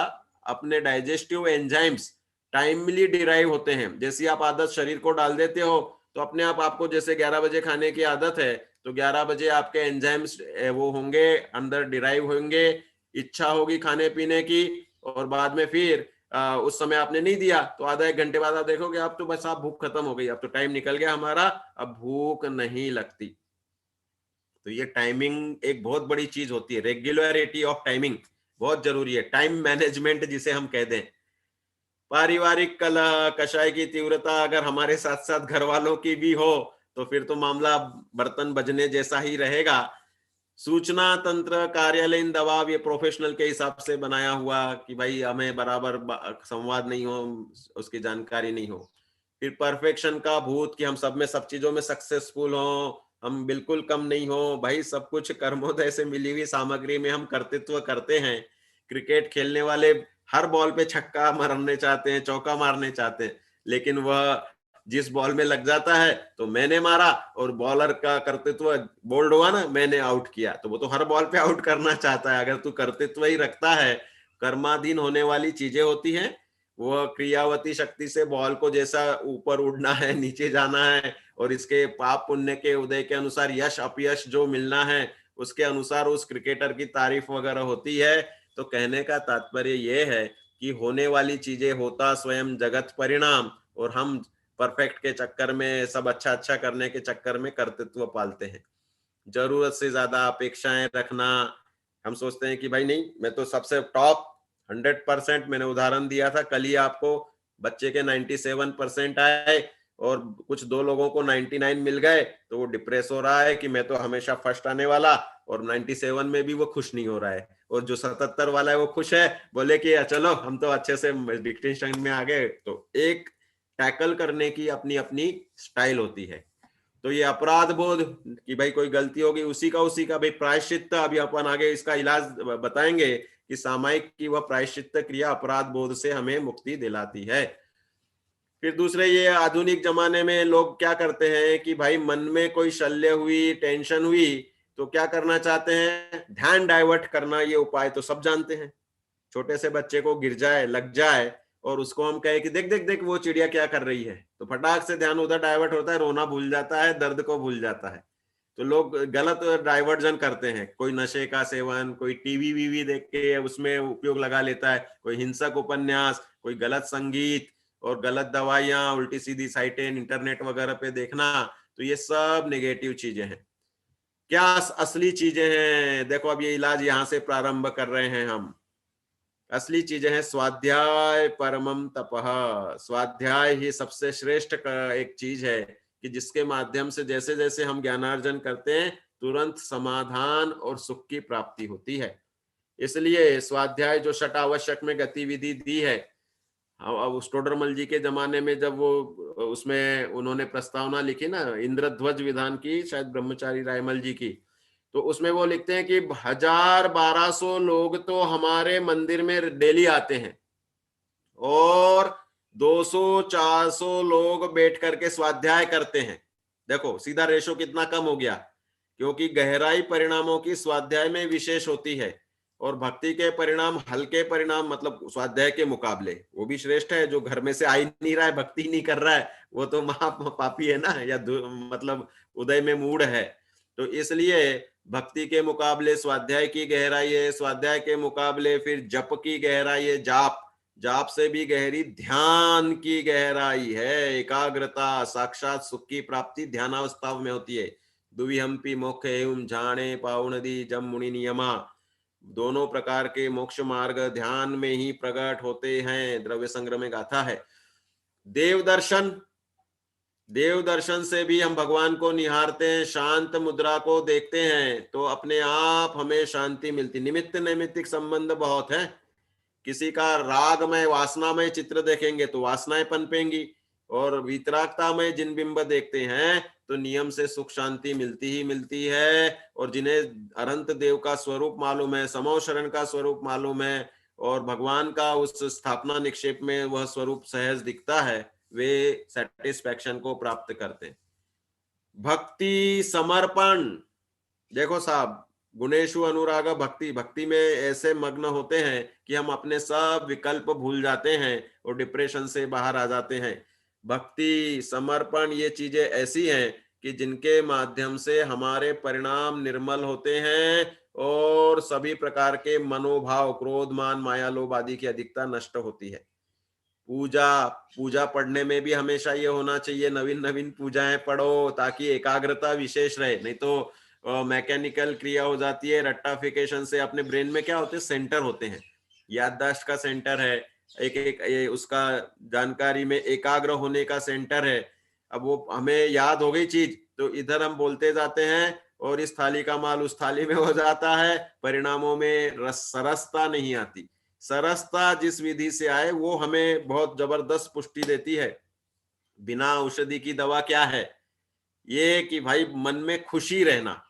अपने डाइजेस्टिव एंजाइम्स टाइमली डिराइव होते हैं। जैसी आप आदत शरीर को डाल देते हो, तो अपने आप आपको जैसे 11 बजे खाने की आदत है, तो 11 बजे आपके एंजाइम्स वो होंगे, अंदर डिराइव होंगे, इच्छा होगी खाने पीने की, और बाद में फिर उस समय आपने नहीं दिया, तो आधा 1 घंटे बाद आप देखोगे अब तो बस आप भूख खत्म हो गई, अब तो टाइम निकल गया हमारा, अब भूख नहीं लगती। तो ये टाइमिंग एक बहुत बड़ी चीज होती है, रेगुलरिटी ऑफ टाइमिंग बहुत जरूरी है। टाइम मैनेजमेंट जिसे हम कह दें। पारिवारिक कलह, कषाय की तीव्रता अगर हमारे साथ साथ घर वालों की भी हो, तो फिर तो मामला बर्तन बजने जैसा ही रहेगा। सूचना तंत्र, कार्यालयीन दबाव, ये प्रोफेशनल के हिसाब से बनाया हुआ कि भाई हमें बराबर संवाद नहीं हो, उसकी जानकारी नहीं हो। फिर परफेक्शन का भूत कि हम सब में सब चीजों में सक्सेसफुल हो, हम बिल्कुल कम नहीं हो। भाई सब कुछ कर्मोदय से मिली हुई सामग्री में हम कर्तृत्व करते हैं। क्रिकेट खेलने वाले हर बॉल पे छक्का मारने चाहते हैं, चौका मारने चाहते हैं, लेकिन वह जिस बॉल में लग जाता है तो मैंने मारा, और बॉलर का कर्तृत्व बोल्ड हुआ ना, मैंने आउट किया, तो वो तो हर बॉल पे आउट करना चाहता है। अगर तू कर्तृत्व ही रखता है, कर्माधीन होने वाली चीजें होती हैं, वो क्रियावती शक्ति से बॉल को जैसा ऊपर उड़ना है, नीचे जाना है, और इसके पाप पुण्य के उदय के अनुसार यश अपयश जो मिलना है, उसके अनुसार उस क्रिकेटर की तारीफ वगैरह होती है। तो कहने का तात्पर्य ये है कि होने वाली चीजें होता स्वयं जगत परिणाम, और हम परफेक्ट के चक्कर में, सब अच्छा अच्छा करने के चक्कर में कर्तृत्व पालते हैं। जरूरत से ज्यादा अपेक्षाएं रखना, हम सोचते हैं कि भाई नहीं, मैं तो सबसे टॉप 100%, मैंने उदाहरण दिया था कल ही आपको, बच्चे के 97% आए और कुछ 2 लोगों को 99 मिल गए, तो वो डिप्रेस हो रहा है कि मैं तो हमेशा फर्स्ट आने वाला, और 97 में भी वो खुश नहीं हो रहा है। और जो 77 वाला है वो खुश है, बोले कि चलो हम तो अच्छे से डिस्टिंक्शन में आ गए। तो एक टैकल करने की अपनी अपनी स्टाइल होती है। तो ये अपराध बोध कि भाई कोई गलती होगी, उसी का भाई प्रायश्चित्त, अभी अपन आगे इसका इलाज बताएंगे कि सामायिक की वह प्रायश्चित्त क्रिया अपराध बोध से हमें मुक्ति दिलाती है। फिर दूसरे, ये आधुनिक जमाने में लोग क्या करते हैं कि भाई मन में कोई शल्य हुई, टेंशन हुई, तो क्या करना चाहते हैं, ध्यान डाइवर्ट करना। ये उपाय तो सब जानते हैं। छोटे से बच्चे को गिर जाए, लग जाए, और उसको हम कहें कि देख देख देख वो चिड़िया क्या कर रही है, तो फटाक से ध्यान उधर डाइवर्ट होता है, रोना भूल जाता है, दर्द को भूल जाता है। तो लोग गलत डाइवर्जन करते हैं। कोई नशे का सेवन, कोई टीवी वीवी देख के उसमें उपयोग लगा लेता है, कोई हिंसक उपन्यास, कोई गलत संगीत और गलत दवाइयां, उल्टी सीधी साइटें इंटरनेट वगैरह पे देखना। तो ये सब नेगेटिव चीजें हैं। क्या असली चीजें हैं? देखो, अब ये इलाज यहां से प्रारंभ कर रहे हैं हम। असली चीजें हैं स्वाध्याय परमम तपः। स्वाध्याय ही सबसे श्रेष्ठ एक चीज है कि जिसके माध्यम से जैसे जैसे हम ज्ञानार्जन करते हैं, तुरंत समाधान और सुख की प्राप्ति होती है। इसलिए स्वाध्याय जो षट आवश्यक में गतिविधि दी है, अब स्टोडरमल जी के जमाने में जब वो उसमें उन्होंने प्रस्तावना लिखी ना इंद्रध्वज विधान की, शायद ब्रह्मचारी रायमल जी की, तो उसमें वो लिखते हैं कि 1000-1200 लोग तो हमारे मंदिर में डेली आते हैं, और 200-400 लोग बैठ करके स्वाध्याय करते हैं। देखो सीधा रेशो कितना कम हो गया, क्योंकि गहराई परिणामों की स्वाध्याय में विशेष होती है। और भक्ति के परिणाम, हल्के परिणाम मतलब स्वाध्याय के मुकाबले वो भी श्रेष्ठ है। जो घर में से आ ही नहीं रहा है, भक्ति नहीं कर रहा है, वो तो महा पापी है ना, या मतलब उदय में मूढ़ है। तो इसलिए भक्ति के मुकाबले स्वाध्याय की गहराई है, स्वाध्याय के मुकाबले फिर जप की गहराई है, जाप, जाप से भी गहरी ध्यान की गहराई है। एकाग्रता, साक्षात सुख की प्राप्ति ध्यानावस्था में होती है। दुविहंपि मोक्ष एवं जाने पाउनदी जम मुनि नियमा, दोनों प्रकार के मोक्ष मार्ग ध्यान में ही प्रकट होते हैं। द्रव्य संग्रह में गाथा है। देव दर्शन, देव दर्शन से भी हम भगवान को निहारते हैं, शांत मुद्रा को देखते हैं तो अपने आप हमें शांति मिलती। निमित्त नैमित्तिक संबंध बहुत है। किसी का रागमय वासनामय चित्र देखेंगे तो वासनाएं पनपेंगी, और वितरागता में जिन बिंब देखते हैं तो नियम से सुख शांति मिलती ही मिलती है। और जिन्हें अनंत देव का स्वरूप मालूम है, समो शरण का स्वरूप मालूम है, और भगवान का उस स्थापना निक्षेप में वह स्वरूप सहज दिखता है, वे सेटिस्फैक्शन को प्राप्त करते हैं। भक्ति समर्पण, देखो साहब, गुणेशु अनुराग भक्ति, भक्ति में ऐसे मग्न होते हैं कि हम अपने सब विकल्प भूल जाते हैं और डिप्रेशन से बाहर आ जाते हैं। भक्ति समर्पण ये चीजें ऐसी हैं कि जिनके माध्यम से हमारे परिणाम निर्मल होते हैं और सभी प्रकार के मनोभाव, क्रोध, मान, माया, लोभ आदि की अधिकता नष्ट होती है। पूजा, पूजा पढ़ने में भी हमेशा ये होना चाहिए, नवीन नवीन पूजाएं पढ़ो ताकि एकाग्रता विशेष रहे, नहीं तो मैकेनिकल क्रिया हो जाती है। रट्टाफिकेशन से अपने ब्रेन में क्या होते हैं, सेंटर होते हैं, याददाश्त का सेंटर है, एक एक उसका जानकारी में एकाग्र होने का सेंटर है। अब वो हमें याद हो गई चीज तो इधर हम बोलते जाते हैं और इस थाली का माल उस थाली में हो जाता है, परिणामों में सरसता नहीं आती। सरसता जिस विधि से आए वो हमें बहुत जबरदस्त पुष्टि देती है। बिना औषधि की दवा क्या है, ये कि भाई मन में खुशी रहना,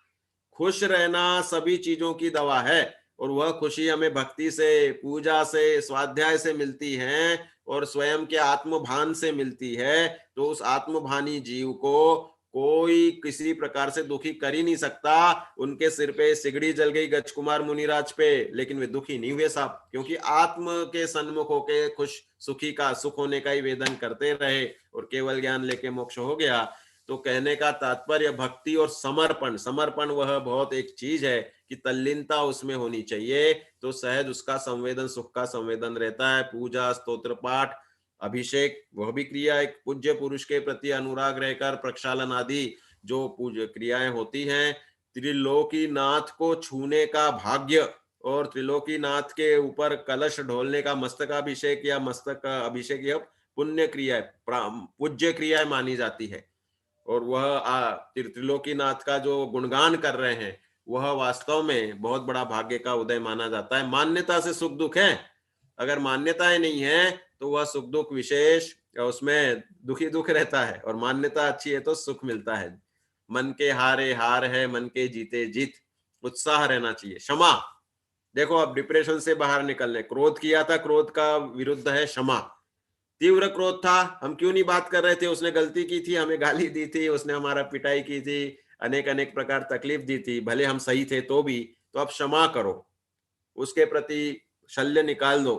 खुश रहना सभी चीजों की दवा है। और वह खुशी हमें भक्ति से, पूजा से, स्वाध्याय से मिलती है और स्वयं के आत्मभान से मिलती है। तो उस आत्मभानी जीव को कोई किसी प्रकार से दुखी कर ही नहीं सकता। उनके सिर पे सिगड़ी जल गई गजकुमार मुनिराज पे, लेकिन वे दुखी नहीं हुए साहब, क्योंकि आत्म के सन्मुख होके खुश सुखी का, सुख होने का ही वेदन करते रहे और केवल ज्ञान लेके मोक्ष हो गया। तो कहने का तात्पर्य भक्ति और समर्पण, समर्पण वह बहुत एक चीज है कि तल्लीनता उसमें होनी चाहिए, तो सहज उसका संवेदन, सुख का संवेदन रहता है। पूजा, स्तोत्र पाठ, अभिषेक, वह भी क्रिया एक पूज्य पुरुष के प्रति अनुराग रहकर प्रक्षालन आदि जो पूज्य क्रियाएं होती हैं। त्रिलोकीनाथ को छूने का भाग्य और त्रिलोकीनाथ के ऊपर कलश ढोलने का मस्तकाभिषेक या मस्तक का अभिषेक, यह पुण्य क्रिया, पूज्य क्रिया मानी जाती है। और वह त्रिलोकीनाथ का जो गुणगान कर रहे हैं वह वास्तव में बहुत बड़ा भाग्य का उदय माना जाता है। मान्यता से सुख दुख है, अगर मान्यताएं नहीं है तो वह सुख दुख विशेष, उसमें दुखी दुख रहता है, और मान्यता अच्छी है तो सुख मिलता है। मन के हारे हार है, मन के जीते जीत, उत्साह रहना चाहिए। क्षमा, देखो अब डिप्रेशन से बाहर निकलने, क्रोध किया था, क्रोध का विरुद्ध है क्षमा। तीव्र क्रोध था, हम क्यों नहीं बात कर रहे थे, उसने गलती की थी, हमें गाली दी थी, उसने हमारा पिटाई की थी, अनेक अनेक प्रकार तकलीफ दी थी, भले हम सही थे तो भी, तो अब क्षमा करो, उसके प्रति शल्य निकाल दो।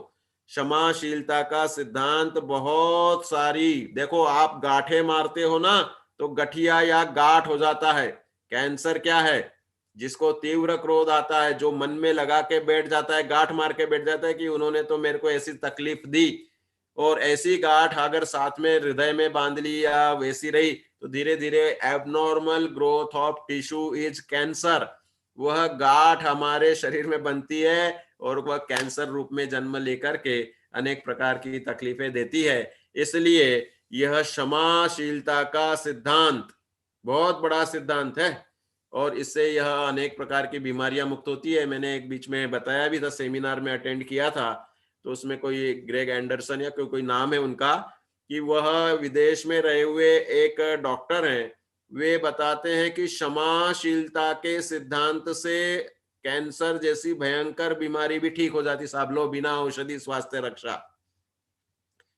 क्षमाशीलता का सिद्धांत बहुत सारी, देखो आप गांठें मारते हो ना तो गठिया या गांठ हो जाता है। कैंसर क्या है, जिसको तीव्र क्रोध आता है, जो मन में लगा के बैठ जाता है, गांठ मार के बैठ जाता है कि उन्होंने तो मेरे को ऐसी तकलीफ दी, और ऐसी गांठ अगर साथ में हृदय में बांध ली या वैसी रही तो धीरे धीरे abnormal growth of tissue is cancer. वह गांठ हमारे शरीर में बनती है और वह कैंसर रूप में जन्म लेकर के अनेक प्रकार की तकलीफें देती है। इसलिए यह क्षमाशीलता का सिद्धांत बहुत बड़ा सिद्धांत है और इससे यह अनेक प्रकार की बीमारियां मुक्त होती है। मैंने एक बीच में बताया भी था, सेमिनार में अटेंड किया था, तो उसमें कोई ग्रेग एंडरसन या कोई नाम है उनका, कि वह विदेश में रहे हुए एक डॉक्टर हैं, वे बताते हैं कि क्षमाशीलता के सिद्धांत से कैंसर जैसी भयंकर बीमारी भी ठीक हो जाती साहब। लो, बिना औषधि स्वास्थ्य रक्षा,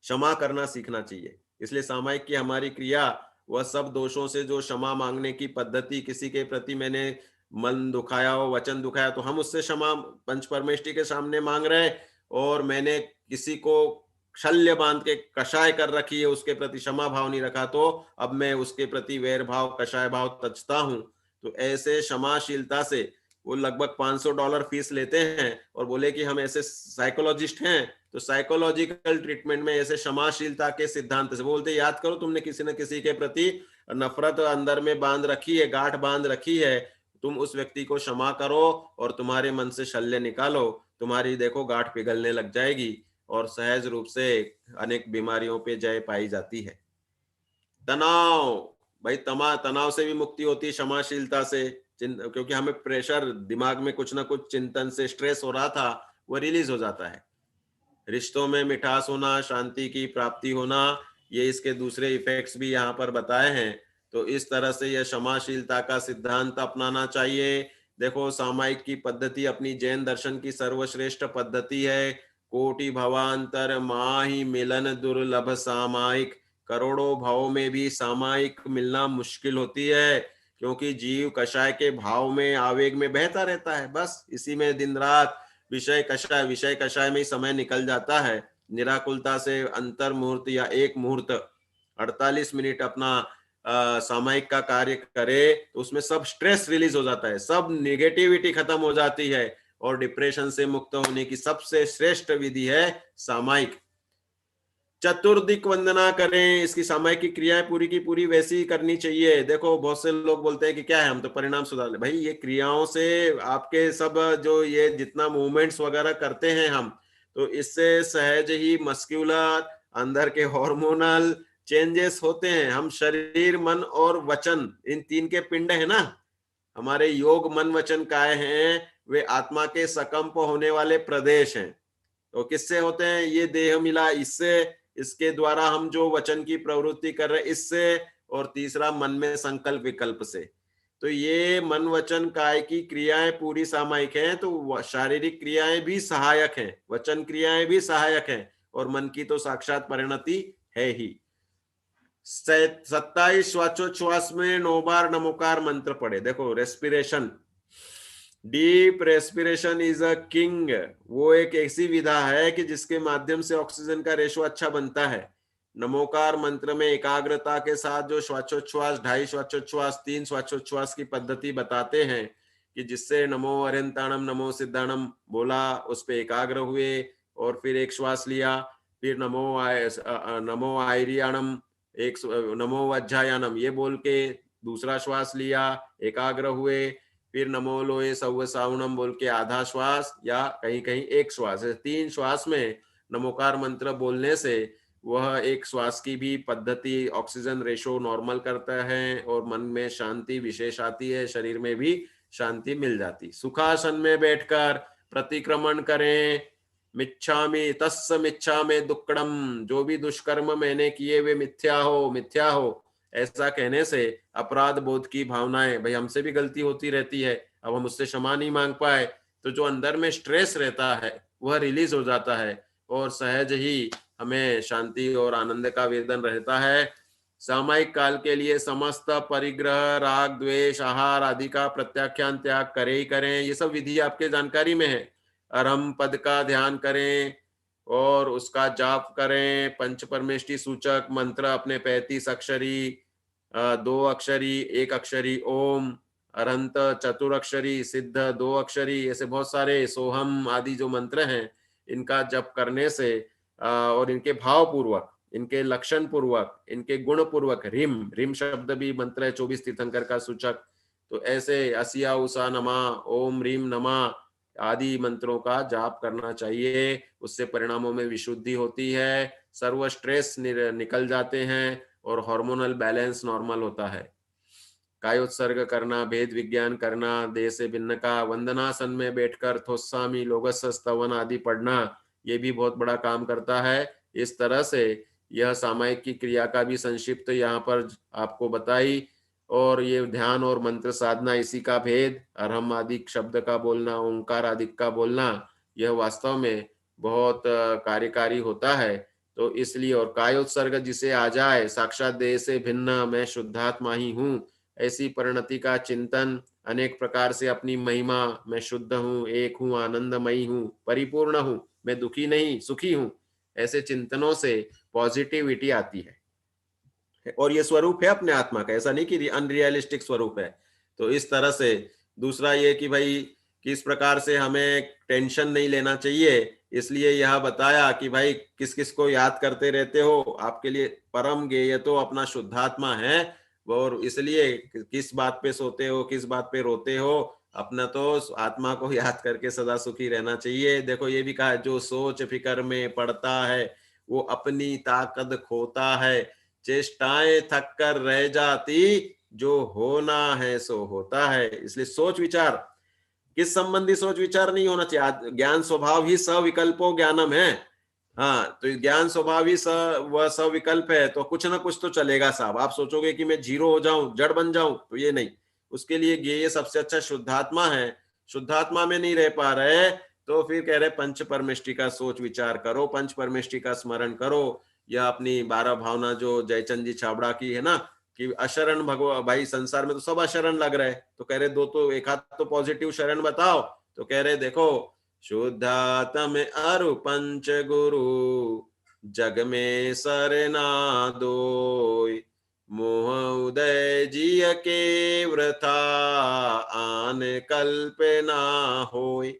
क्षमा करना सीखना चाहिए। इसलिए सामायिक की हमारी क्रिया, वह सब दोषों से जो क्षमा मांगने की पद्धति, किसी के प्रति मैंने मन दुखाया हो, वचन दुखाया, तो हम उससे क्षमा पंच परमेष्टि के सामने मांग रहे हैं। और मैंने किसी को शल्य बांध के कषाय कर रखी है, उसके प्रति क्षमा भाव नहीं रखा, तो अब मैं उसके प्रति वैर भाव, कषाय भाव तजता हूं। तो ऐसे क्षमाशीलता से वो लगभग $500 फीस लेते हैं और बोले कि हम ऐसे साइकोलॉजिस्ट हैं, तो साइकोलॉजिकल ट्रीटमेंट में ऐसे क्षमाशीलता के सिद्धांत से बोलते, याद करो तुमने किसी न किसी के प्रति नफरत अंदर में बांध रखी है, गांठ बांध रखी है, तुम उस व्यक्ति को क्षमा करो और तुम्हारे मन से शल्य निकालो, तुम्हारी देखो गांठ पिघलने लग जाएगी और सहज रूप से अनेक बीमारियों पे जय पाई जाती है। तनाव, भाई तनाव से भी मुक्ति होती है क्षमाशीलता से, क्योंकि हमें प्रेशर, दिमाग में कुछ ना कुछ चिंतन से स्ट्रेस हो रहा था, वो रिलीज हो जाता है। रिश्तों में मिठास होना, शांति की प्राप्ति होना, ये इसके दूसरे इफेक्ट्स भी यहाँ पर बताए हैं। तो इस तरह से यह क्षमाशीलता का सिद्धांत अपनाना चाहिए। देखो, सामायिक की पद्धति अपनी जैन दर्शन की सर्वश्रेष्ठ पद्धति है। कोटि भवांतर माहि मिलन दुर्लभ सामायिक, करोड़ों भाव में भी सामायिक मिलना मुश्किल होती है, क्योंकि जीव कषाय के भाव में, आवेग में बहता रहता है, बस इसी में दिन रात विषय कषाय में ही समय निकल जाता है। निराकुलता से अंतर मुहूर्त या एक मुहूर्त 48 मिनट अपना सामायिक का कार्य करे, तो उसमें सब स्ट्रेस रिलीज हो जाता है, सब नेगेटिविटी खत्म हो जाती है और डिप्रेशन से मुक्त होने की सबसे श्रेष्ठ विधि है सामायिक। चतुर्दिक वंदना करें, इसकी सामायिक की क्रियाएं पूरी की पूरी वैसी ही करनी चाहिए। देखो, बहुत से लोग बोलते हैं कि क्या है, हम तो परिणाम सुधार ले। भाई, ये क्रियाओं से आपके सब जो ये जितना मूवमेंट्स वगैरह करते हैं हम, तो इससे सहज ही मस्क्यूलर, अंदर के हार्मोनल चेंजेस होते हैं। हम शरीर, मन और वचन, इन तीन के पिंड है ना हमारे। योग, मन, वचन काय हैं, वे आत्मा के सकंप होने वाले प्रदेश हैं। तो किससे होते हैं? ये देह मिला इससे, इसके द्वारा हम जो वचन की प्रवृत्ति कर रहे हैं इससे, और तीसरा मन में संकल्प विकल्प से। तो ये मन, वचन, काय की क्रियाएं पूरी सामायिक हैं, तो शारीरिक क्रियाएं भी सहायक हैं, वचन क्रियाएं भी सहायक हैं, और मन की तो साक्षात परिणति है ही। 27 श्वासोच्छ्वास में 9 बार नमोकार मंत्र पढ़े। देखो, respiration, deep respiration is a king. वो एक ऐसी विधा है कि जिसके माध्यम से ऑक्सीजन का रेशो अच्छा बनता है। नमोकार मंत्र में एकाग्रता के साथ जो श्वासोच्छ्वास, 2.5 श्वासोच्छ्वास, 3 श्वासोच्छ्वास की पद्धति बताते हैं, कि जिससे नमो अरिहंताणम नमो सिद्धाणम बोला, उस पे एकाग्र हुए और फिर एक श्वास लिया, फिर नमो आयरियाणम, एक नमो वज्जायानम ये बोल के दूसरा श्वास लिया, एकाग्र हुए, फिर नमो लोए सव्व सावनम बोल के आधा श्वास या कहीं कहीं एक श्वास। 3 श्वास में नमोकार मंत्र बोलने से वह एक श्वास की भी पद्धति ऑक्सीजन रेशो नॉर्मल करता है और मन में शांति विशेष आती है, शरीर में भी शांति मिल जाती। सुखासन में बैठकर प्रतिक्रमण करें। मिच्छामि तस्य मिच्छामि दुक्कडम, जो भी दुष्कर्म मैंने किए वे मिथ्या हो, मिथ्या हो, ऐसा कहने से अपराध बोध की भावनाएं, भाई हमसे भी गलती होती रहती है, अब हम उससे क्षमा नहीं मांग पाए, तो जो अंदर में स्ट्रेस रहता है वह रिलीज हो जाता है और सहज ही हमें शांति और आनंद का वेदन रहता है। सामायिक काल के लिए समस्त परिग्रह, राग, द्वेष, आहार आदि का प्रत्याख्यान त्याग करें ही करें। ये सब विधि आपके जानकारी में है। अरहम पद का ध्यान करें और उसका जाप करें। पंच परमेष्टि सूचक मंत्र अपने 35 अक्षरी, 2 अक्षरी, 1 अक्षरी ओम, अरहंत चतुरक्षरी, सिद्ध 2 अक्षरी, ऐसे बहुत सारे सोहम आदि जो मंत्र हैं, इनका जप करने से और इनके भाव पूर्वक, इनके लक्षण पूर्वक, इनके गुण पूर्वक, रिम शब्द भी मंत्र है 24 तीर्थंकर का सूचक। तो ऐसे असिया उषा नमा, ओम रीम नमा आदि मंत्रों का जाप करना चाहिए। उससे परिणामों में विशुद्धि होती है, सर्व स्ट्रेस निकल जाते हैं और हार्मोनल बैलेंस नॉर्मल होता है। कायोत्सर्ग करना, भेद विज्ञान करना, देह से भिन्न का, वंदनासन में बैठकर थोस्सामी, लोगस स्तवन आदि पढ़ना, ये भी बहुत बड़ा काम करता है। इस तरह से यह सामायिक की क्रिया का भी संक्षिप्त यहाँ पर आपको बताई। और ये ध्यान और मंत्र साधना, इसी का भेद, अरहम आदि शब्द का बोलना, ओंकार आदि का बोलना, यह वास्तव में बहुत कार्यकारी होता है। तो इसलिए, और कायोत्सर्ग जिसे आ जाए, साक्षात देह से भिन्न मैं शुद्धात्मा ही हूँ, ऐसी परिणति का चिंतन अनेक प्रकार से अपनी महिमा, मैं शुद्ध हूँ, एक हूँ, आनंदमयी हूँ, परिपूर्ण हूँ, मैं दुखी नहीं सुखी हूँ, ऐसे चिंतनों से पॉजिटिविटी आती है और ये स्वरूप है अपने आत्मा का, ऐसा नहीं कि अनरियलिस्टिक स्वरूप है। तो इस तरह से दूसरा ये कि भाई किस प्रकार से हमें टेंशन नहीं लेना चाहिए, इसलिए यह बताया कि भाई किस किस को याद करते रहते हो, आपके लिए परम गेय तो अपना शुद्धात्मा है, और इसलिए किस बात पे सोते हो, किस बात पे रोते हो, अपना तो आत्मा को याद करके सदा सुखी रहना चाहिए। देखो ये भी कहा, जो सोच फिकर में पड़ता है वो अपनी ताकत खोता है, चेष्टाएं थक कर रह जाती, जो होना है सो होता है। इसलिए सोच विचार, किस संबंधी सोच विचार नहीं होना चाहिए। ज्ञान स्वभाव ही सविकल्पो ज्ञानम है। हाँ, तो ज्ञान स्वभाव ही वह सविकल्प है, तो कुछ ना कुछ तो चलेगा साहब। आप सोचोगे कि मैं जीरो हो जाऊं, जड़ बन जाऊं, तो ये नहीं। उसके लिए ये सबसे अच्छा शुद्धात्मा है। शुद्धात्मा में नहीं रह पा रहे तो फिर कह रहे पंच परमेष्टि का सोच विचार करो, पंच परमेष्टि का स्मरण करो, या अपनी 12 भावना जो जयचंद जी छाबड़ा की है ना, कि अशरण भगवान, भाई संसार में तो सब अशरण लग रहे, तो कह रहे दो तो एक हाथ तो पॉजिटिव शरण बताओ, तो कह रहे देखो, शुद्धात्म अरु पंच गुरु, जग में सरना दोय, मोह उदय जिय के वृथा, आन कल्पना होय।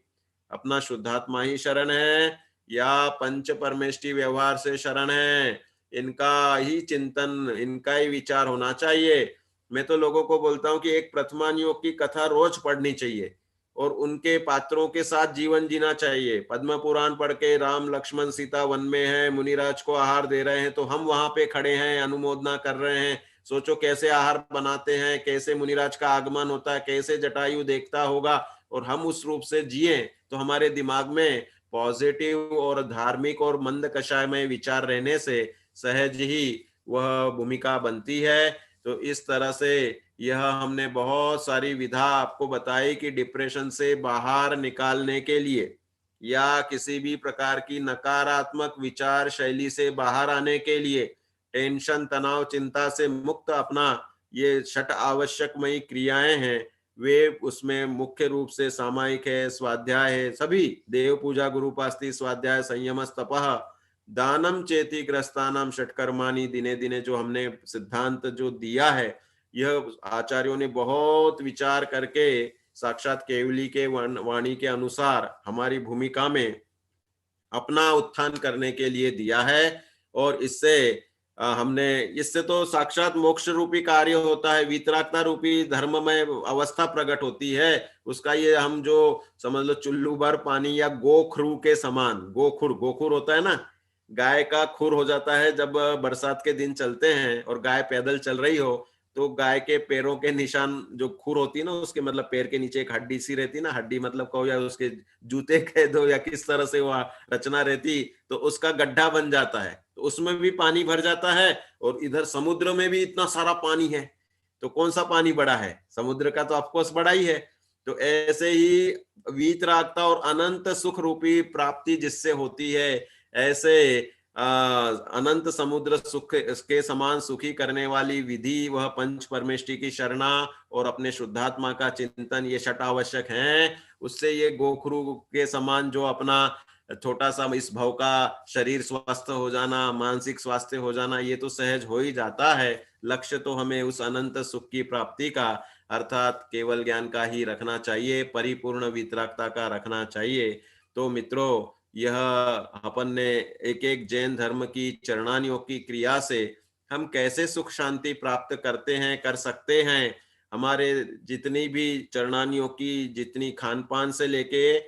अपना शुद्धात्मा ही शरण है या पंच परमेष्टि व्यवहार से शरण है, इनका ही चिंतन, इनका ही विचार होना चाहिए। मैं तो लोगों को बोलता हूं कि एक प्रथमान योग की कथा रोज पढ़नी चाहिए और उनके पात्रों के साथ जीवन जीना चाहिए। पद्म पुराण पढ़ के राम लक्ष्मण सीता वन में है, मुनिराज को आहार दे रहे हैं, तो हम वहां पे खड़े हैं, अनुमोदना कर रहे हैं। सोचो कैसे आहार बनाते हैं, कैसे मुनिराज का आगमन होता है, कैसे जटायु देखता होगा, और हम उस रूप से जिए तो हमारे दिमाग में पॉजिटिव और धार्मिक और मंद कषायमय विचार रहने से सहज ही वह भूमिका बनती है। तो इस तरह से यह हमने बहुत सारी विधा आपको बताई कि डिप्रेशन से बाहर निकालने के लिए या किसी भी प्रकार की नकारात्मक विचार शैली से बाहर आने के लिए, टेंशन तनाव चिंता से मुक्त अपना ये षट आवश्यकमयी क्रियाएं हैं, वे उसमें मुख्य रूप से सामायिक है, स्वाध्याय है, सभी देव पूजा, गुरुपास्ति, स्वाध्याय, संयम, तपः, दानम चेति ग्रस्तानाम षटकर्माणि, दिने दिने जो हमने सिद्धांत जो दिया है, यह आचार्यों ने बहुत विचार करके साक्षात केवली के वाणी के अनुसार हमारी भूमिका में अपना उत्थान करने के लिए दिया है। और इससे हमने, इससे तो साक्षात मोक्ष रूपी कार्य होता है, वितरागता रूपी धर्ममय अवस्था प्रकट होती है। उसका ये हम जो समझ लो चुल्लू भर पानी या गोखरू के समान, गोखुर, गोखुर होता है ना, गाय का खुर हो जाता है जब बरसात के दिन चलते हैं और गाय पैदल चल रही हो, तो गाय के पैरों के निशान जो खुर होती है ना, उसके मतलब पैर के नीचे एक हड्डी सी रहती है ना, हड्डी मतलब कहो या उसके जूते कह दो या किस तरह से वह रचना रहती, तो उसका गड्ढा बन जाता है, तो उसमें भी पानी भर जाता है। और इधर समुद्र में भी इतना सारा पानी है, तो कौन सा पानी बड़ा है? समुद्र का तो ऑफकोर्स बड़ा ही है। तो ऐसे ही वीतरागता और अनंत सुख रूपी प्राप्ति जिससे होती है, ऐसे अनंत समुद्र सुख के समान सुखी करने वाली विधि वह पंच परमेष्टि की शरणा और अपने शुद्धात्मा का चिंतन, ये षट आवश्यक हैं। उससे ये गोखरू के समान जो अपना छोटा सा इस भव का शरीर स्वस्थ हो जाना, मानसिक स्वास्थ्य हो जाना, ये तो सहज हो ही जाता है। लक्ष्य तो हमें उस अनंत सुख की प्राप्ति का, अर्थात केवल ज्ञान का ही रखना चाहिए, परिपूर्ण वितरागता का रखना चाहिए। तो मित्रों, यह अपन ने एक एक जैन धर्म की चरणानियों की क्रिया से हम कैसे सुख शांति प्राप्त करते हैं, कर सकते हैं। हमारे जितनी भी चरणानियों की जितनी खान पान से लेके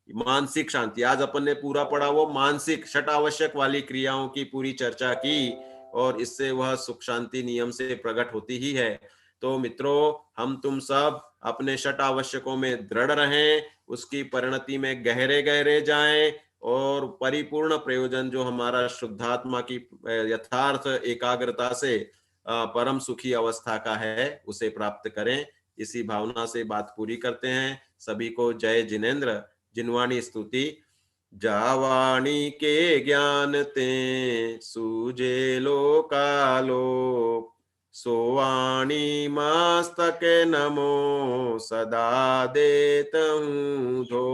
मानसिक शांति, आज अपन ने पूरा पढ़ा वो मानसिक षट आवश्यक वाली क्रियाओं की पूरी चर्चा की, और इससे वह सुख शांति नियम से प्रकट होती ही है। तो मित्रों, हम तुम सब अपने षट आवश्यकों में दृढ़ रहें, उसकी परिणति में गहरे गहरे जाएं, और परिपूर्ण प्रयोजन जो हमारा शुद्धात्मा की यथार्थ एकाग्रता से परम सुखी अवस्था का है, उसे प्राप्त करें। इसी भावना से बात पूरी करते हैं। सभी को जय जिनेन्द्र। जिनवाणी स्तुति। जावाणी के ज्ञान ते सूझे लोकालोक, सोवाणी मस्तके नमो सदा देत हूँ धो।